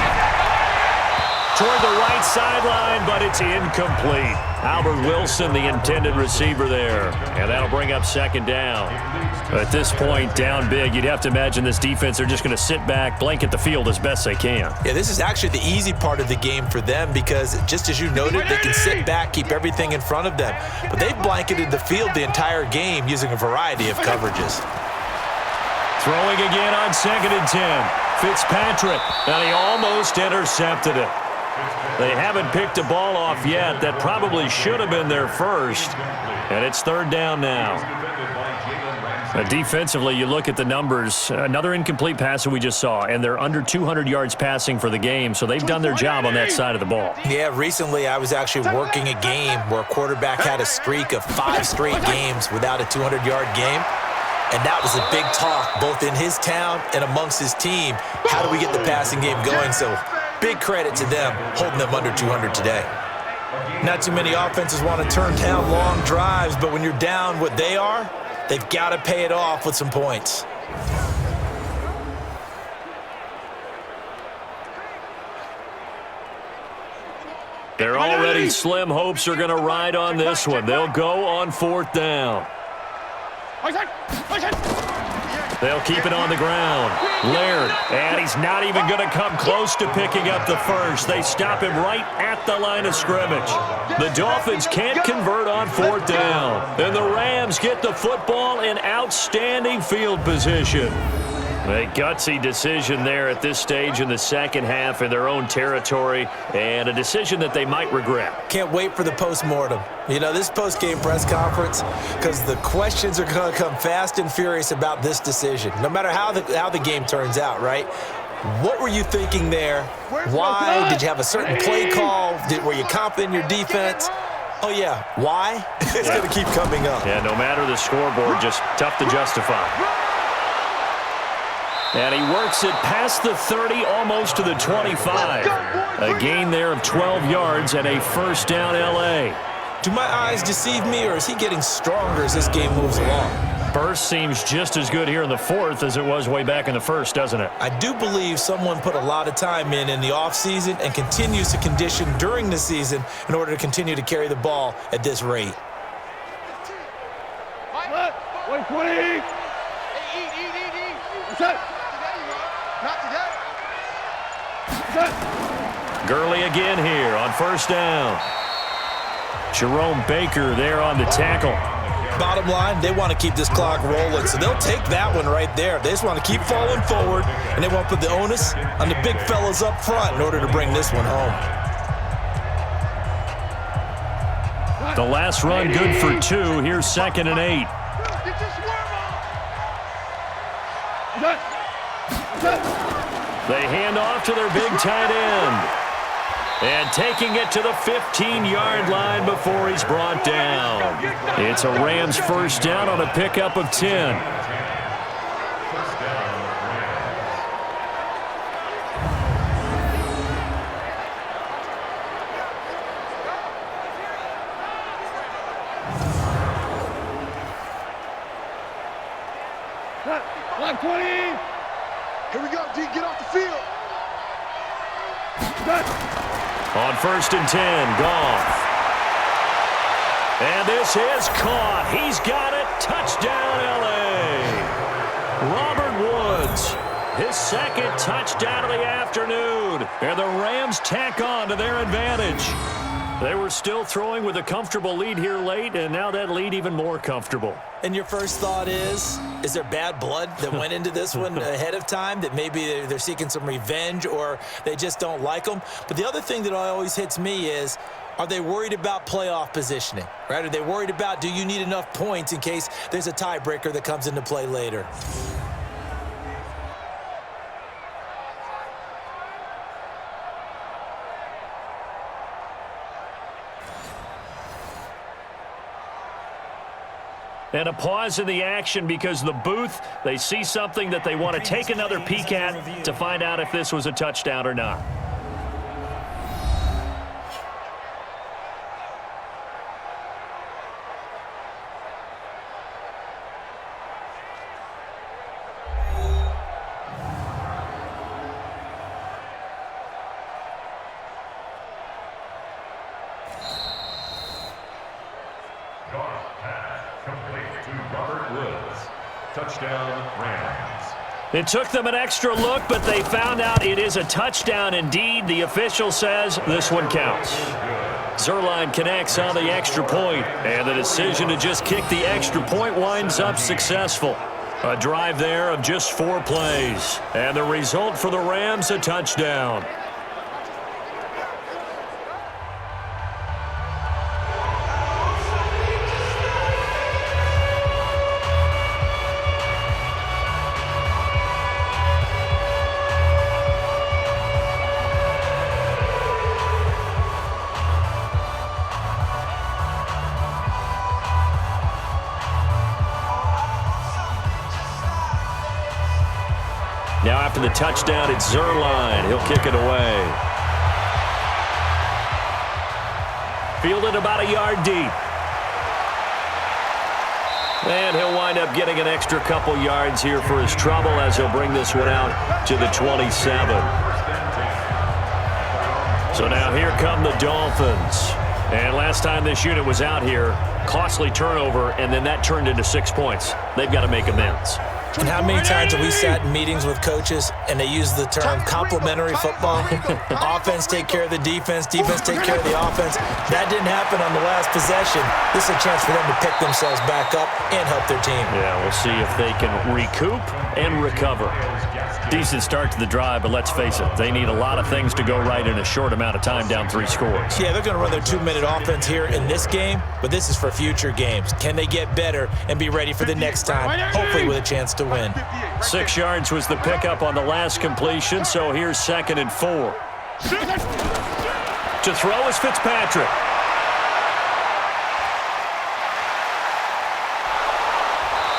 toward the right sideline, but it's incomplete. Albert Wilson, the intended receiver there. And that'll bring up second down. At this point, down big, you'd have to imagine this defense, they're just going to sit back, blanket the field as best they can. Yeah, this is actually the easy part of the game for them because, just as you noted, they can sit back, keep everything in front of them. But they've blanketed the field the entire game using a variety of coverages. Throwing again on 2nd and 10. Fitzpatrick, and he almost intercepted it. They haven't picked a ball off yet. That probably should have been their first. And it's 3rd down now. Defensively, you look at the numbers. Another incomplete pass that we just saw, and they're under 200 yards passing for the game, so they've done their job on that side of the ball. Yeah, recently I was actually working a game where a quarterback had a streak of 5 straight games without a 200-yard game. And that was a big talk, both in his town and amongst his team. How do we get the passing game going? So big credit to them, holding them under 200 today. Not too many offenses want to turn down long drives, but when you're down what they are, they've got to pay it off with some points. They're already slim hopes are going to ride on this one. They'll go on 4th down. They'll keep it on the ground. Laird, and he's not even going to come close to picking up the first. They stop him right at the line of scrimmage. The Dolphins can't convert on 4th down. And the Rams get the football in outstanding field position. A gutsy decision there at this stage in the second half in their own territory, and a decision that they might regret. Can't wait for the postmortem. You know, this post-game press conference, because the questions are going to come fast and furious about this decision, no matter how the game turns out, right? What were you thinking there? Why? Did you have a certain play call? Were you confident in your defense? Oh, yeah. Why? It's going to keep coming up. Yeah, no matter the scoreboard, just tough to justify. And he works it past the 30, almost to the 25. A gain there of 12 yards and a 1st down L.A. Do my eyes deceive me, or is he getting stronger as this game moves along? Burst seems just as good here in the 4th as it was way back in the 1st, doesn't it? I do believe someone put a lot of time in the offseason and continues to condition during the season in order to continue to carry the ball at this rate. 120. Not today. Gurley again here on 1st down. Jerome Baker there on the tackle. Bottom line, they want to keep this clock rolling, so they'll take that one right there. They just want to keep falling forward, and they want to put the onus on the big fellas up front in order to bring this one home. The last run good for 2. Here's 2nd and 8. They hand off to their big tight end. And taking it to the 15-yard line before he's brought down. It's a Rams 1st down on a pickup of 10. Block 20. Here we go, D. Get off the field. On 1st and 10, Goff. And this is caught. He's got it. Touchdown, L.A. Robert Woods, his 2nd touchdown of the afternoon. And the Rams tack on to their advantage. They were still throwing with a comfortable lead here late, and now that lead even more comfortable. And your first thought is there bad blood that went into this one ahead of time, that maybe they're seeking some revenge or they just don't like them? But the other thing that always hits me is, are they worried about playoff positioning, right? Are they worried about, do you need enough points in case there's a tiebreaker that comes into play later? And a pause in the action because the booth, they see something that they want to take another peek at to find out if this was a touchdown or not. Complete to Robert Woods. Touchdown, Rams. It took them an extra look, but they found out it is a touchdown indeed. The official says this one counts. Zerline connects on the extra point, and the decision to just kick the extra point winds up successful. A drive there of just 4 plays, and the result for the Rams, a touchdown. Now after the touchdown, it's Zerline. He'll kick it away. Fielded about a yard deep. And he'll wind up getting an extra couple yards here for his trouble as he'll bring this one out to the 27. So now here come the Dolphins. And last time this unit was out here, costly turnover, and then that turned into 6 points. They've got to make amends. And how many times have we sat in meetings with coaches and they use the term complementary football? Offense take care of the defense, defense take care of the offense. That didn't happen on the last possession. This is a chance for them to pick themselves back up and help their team. Yeah, we'll see if they can recoup and recover. Decent start to the drive, but let's face it, they need a lot of things to go right in a short amount of time, down 3 scores. Yeah, they're going to run their 2-minute offense here in this game, but this is for future games. Can they get better and be ready for the next time, hopefully with a chance to win? 6 yards was the pickup on the last completion, so here's 2nd and 4. To throw is Fitzpatrick.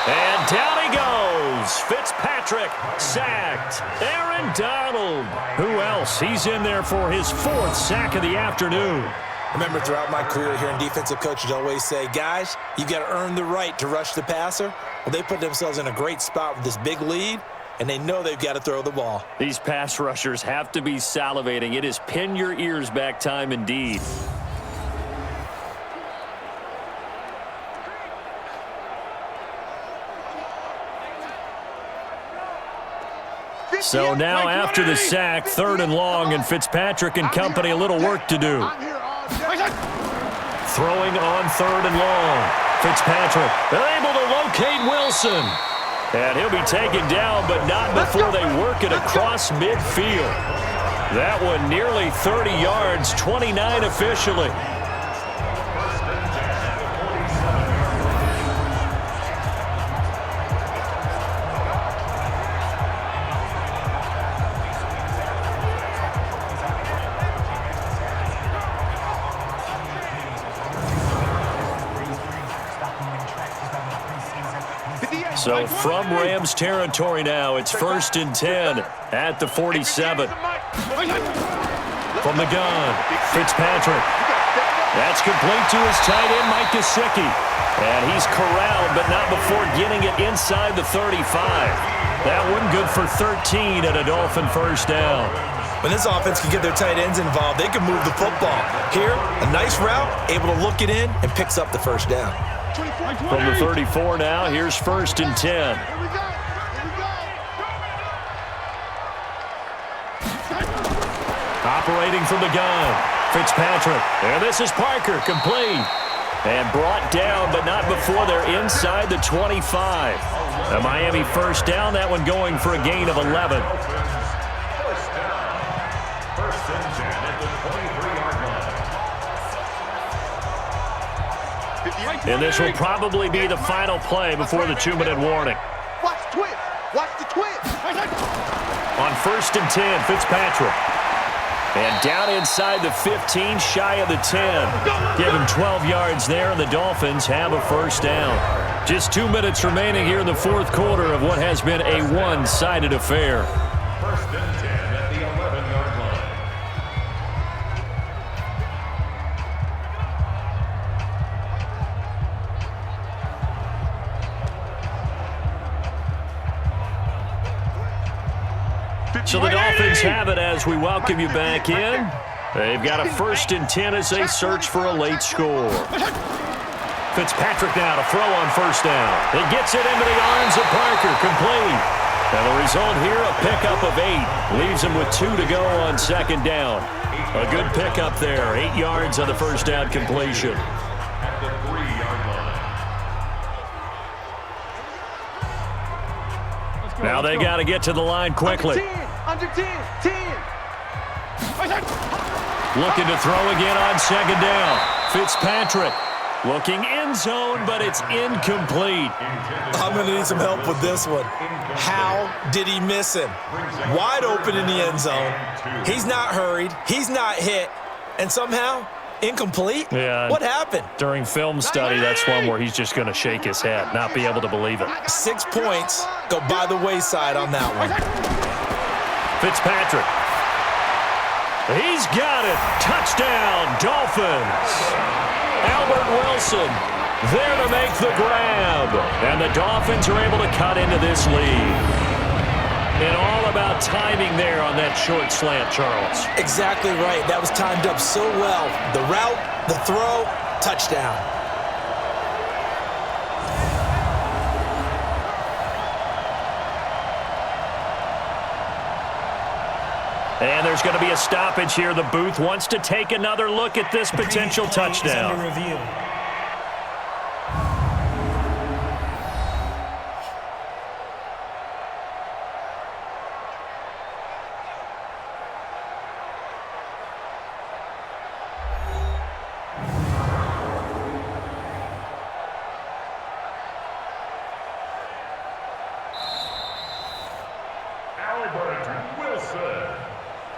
And down he goes. Fitzpatrick sacked. Aaron Donald. Who else? He's in there for his 4th sack of the afternoon. Remember, throughout my career here in defensive coaches always say, guys, you got to earn the right to rush the passer. Well, they put themselves in a great spot with this big lead, and they know they've got to throw the ball. These pass rushers have to be salivating. It is pin your ears back time indeed. So now after the sack, 3rd and long, and Fitzpatrick and company a little work to do. Throwing on 3rd and long. Fitzpatrick able to locate Wilson. And he'll be taken down, but not before they work it across midfield. That one nearly 30 yards, 29 officially. So from Rams territory now, it's 1st and 10 at the 47. From the gun, Fitzpatrick. That's complete to his tight end, Mike Gesicki. And he's corralled, but not before getting it inside the 35. That one good for 13 and a Dolphin 1st down. When this offense can get their tight ends involved, they can move the football. Here, a nice route, able to look it in, and picks up the 1st down. From the 34 now, here's 1st and 10. Operating from the gun, Fitzpatrick. And this is Parker, complete. And brought down, but not before they're inside the 25. A Miami 1st down, that one going for a gain of 11. 1st down. 1st and 10 at the 23-yard line. And this will probably be the final play before the 2-minute warning. Watch the twist. Watch the twist. On 1st and 10, Fitzpatrick. And down inside the 15, shy of the 10. Give him 12 yards there, and the Dolphins have a 1st down. Just 2 minutes remaining here in the 4th quarter of what has been a one-sided affair. 1st and 10 at the 11-yard line. So the Dolphins have it as we welcome you back in. They've got a 1st and 10 as they search for a late score. Fitzpatrick now to throw on first down. He gets it into the arms of Parker, complete. And the result here, a pickup of 8. Leaves him with 2 to go on second down. A good pickup there. 8 yards on the first down completion. At the 3-yard line. Now they got to get to the line quickly. Under 10, 10. Looking to throw again on second down. Fitzpatrick looking end zone, but it's incomplete. I'm going to need some help with this one. How did he miss him? Wide open in the end zone. He's not hurried. He's not hit. And somehow, incomplete? Yeah. What happened? During film study, that's one where he's just going to shake his head, not be able to believe it. 6 points go by the wayside on that one. Fitzpatrick. He's got it. Touchdown, Dolphins. Albert Wilson there to make the grab. And the Dolphins are able to cut into this lead. And all about timing there on that short slant, Charles. Exactly right. That was timed up so well. The route, the throw, touchdown. And there's going to be a stoppage here. The booth wants to take another look at this potential touchdown. Under review.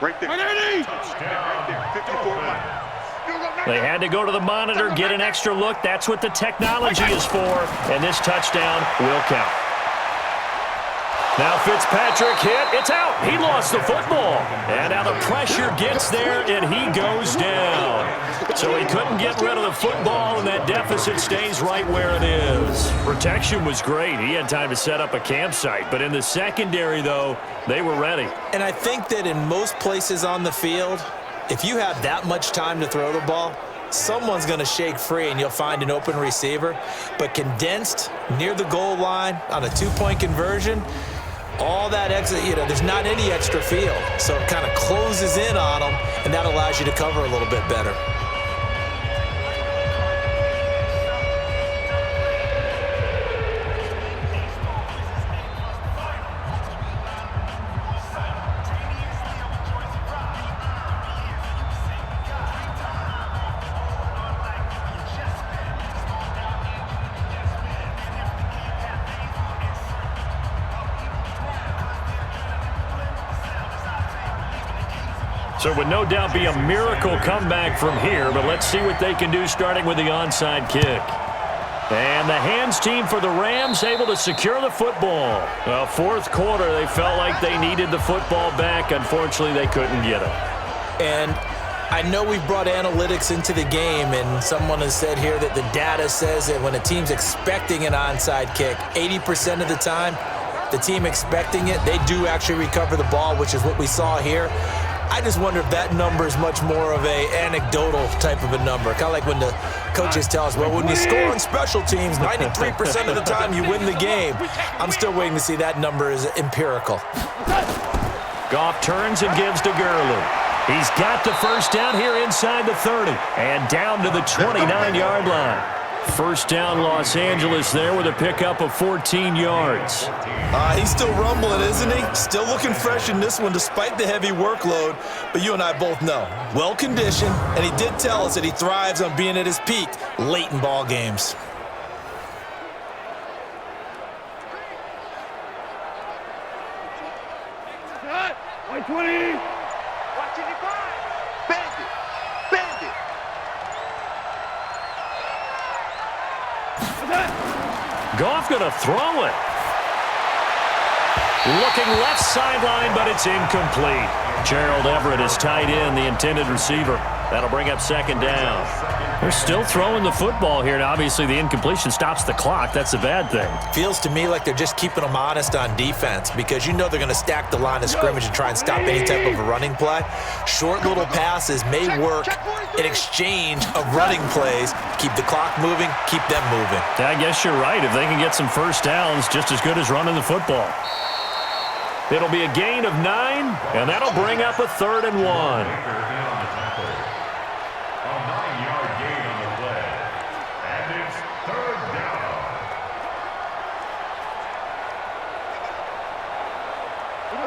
Right there. Touchdown. Right there. 54 miles. They had to go to the monitor, get an extra look. That's what the technology is for. And this touchdown will count. Now Fitzpatrick hit. It's out. He lost the football. And now the pressure gets there, and he goes down. So he couldn't get rid of the football, and that deficit stays right where it is. Protection was great. He had time to set up a campsite. But in the secondary, though, they were ready. And I think that in most places on the field, if you have that much time to throw the ball, someone's going to shake free and you'll find an open receiver. But condensed near the goal line on a 2-point conversion, all that exit, there's not any extra field. So it kind of closes in on them, and that allows you to cover a little bit better. So it would no doubt be a miracle comeback from here, but let's see what they can do starting with the onside kick. And the hands team for the Rams able to secure the football. Well, fourth quarter, they felt like they needed the football back. Unfortunately, they couldn't get it. And I know we've brought analytics into the game, and someone has said here that the data says that when a team's expecting an onside kick, 80% of the time, the team expecting it, they do actually recover the ball, which is what we saw here. I just wonder if that number is much more of a anecdotal type of a number. Kind of like when the coaches tell us, well, when you score on special teams, 93% of the time you win the game. I'm still waiting to see that number is empirical. Goff turns and gives to Gurley. He's got the first down here inside the 30 and down to the 29-yard line. First down, Los Angeles there with a pickup of 14 yards. He's still rumbling, isn't he? Still looking fresh in this one despite the heavy workload. But you and I both know, well-conditioned, and he did tell us that he thrives on being at his peak late in ball games. Cut. 120. Watch it, bend it. Bend it. Goff going to throw it. Looking left sideline, but it's incomplete. Gerald Everett is tied in, the intended receiver. That'll bring up second down. They're still throwing the football here, and obviously the incompletion stops the clock. That's a bad thing. Feels to me like they're just keeping them honest on defense because you know they're going to stack the line of scrimmage and try and stop any type of a running play. Short little passes may work in exchange of running plays. Keep the clock moving, keep them moving. Yeah, I guess you're right. If they can get some first downs, just as good as running the football. It'll be a gain of 9, and that'll bring up a 3rd and 1.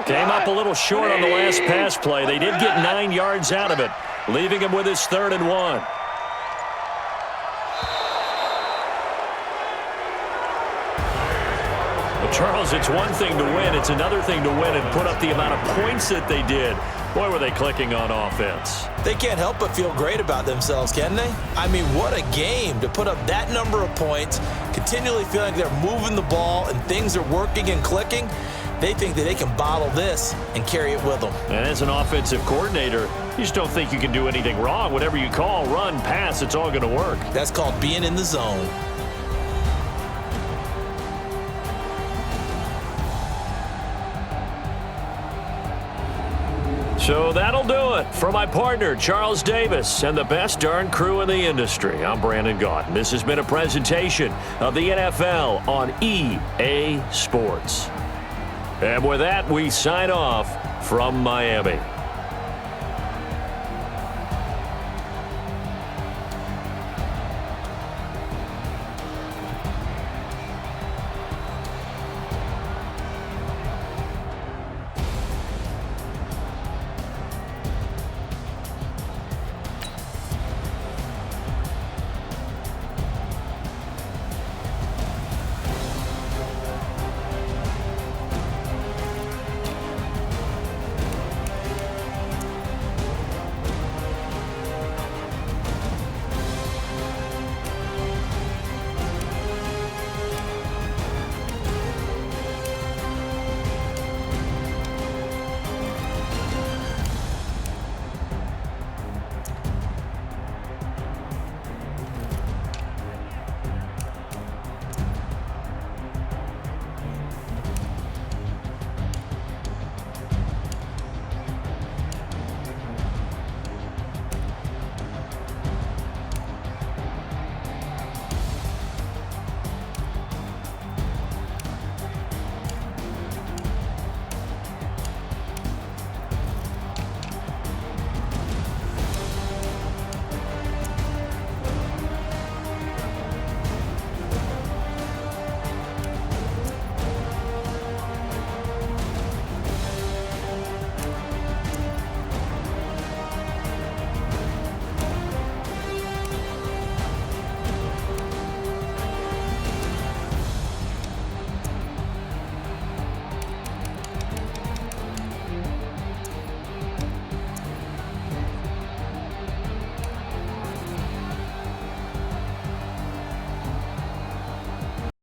Came up a little short on the last pass play. They did get 9 yards out of it, leaving him with his 3rd and 1. Well, Charles, it's one thing to win. It's another thing to win and put up the amount of points that they did. Boy, were they clicking on offense. They can't help but feel great about themselves, can they? I mean, what a game to put up that number of points, continually feeling like they're moving the ball and things are working and clicking. They think that they can bottle this and carry it with them. And as an offensive coordinator, you just don't think you can do anything wrong. Whatever you call, run, pass, it's all going to work. That's called being in the zone. So that'll do it for my partner, Charles Davis, and the best darn crew in the industry. I'm Brandon Gaudin. This has been a presentation of the NFL on EA Sports. And with that, we sign off from Miami.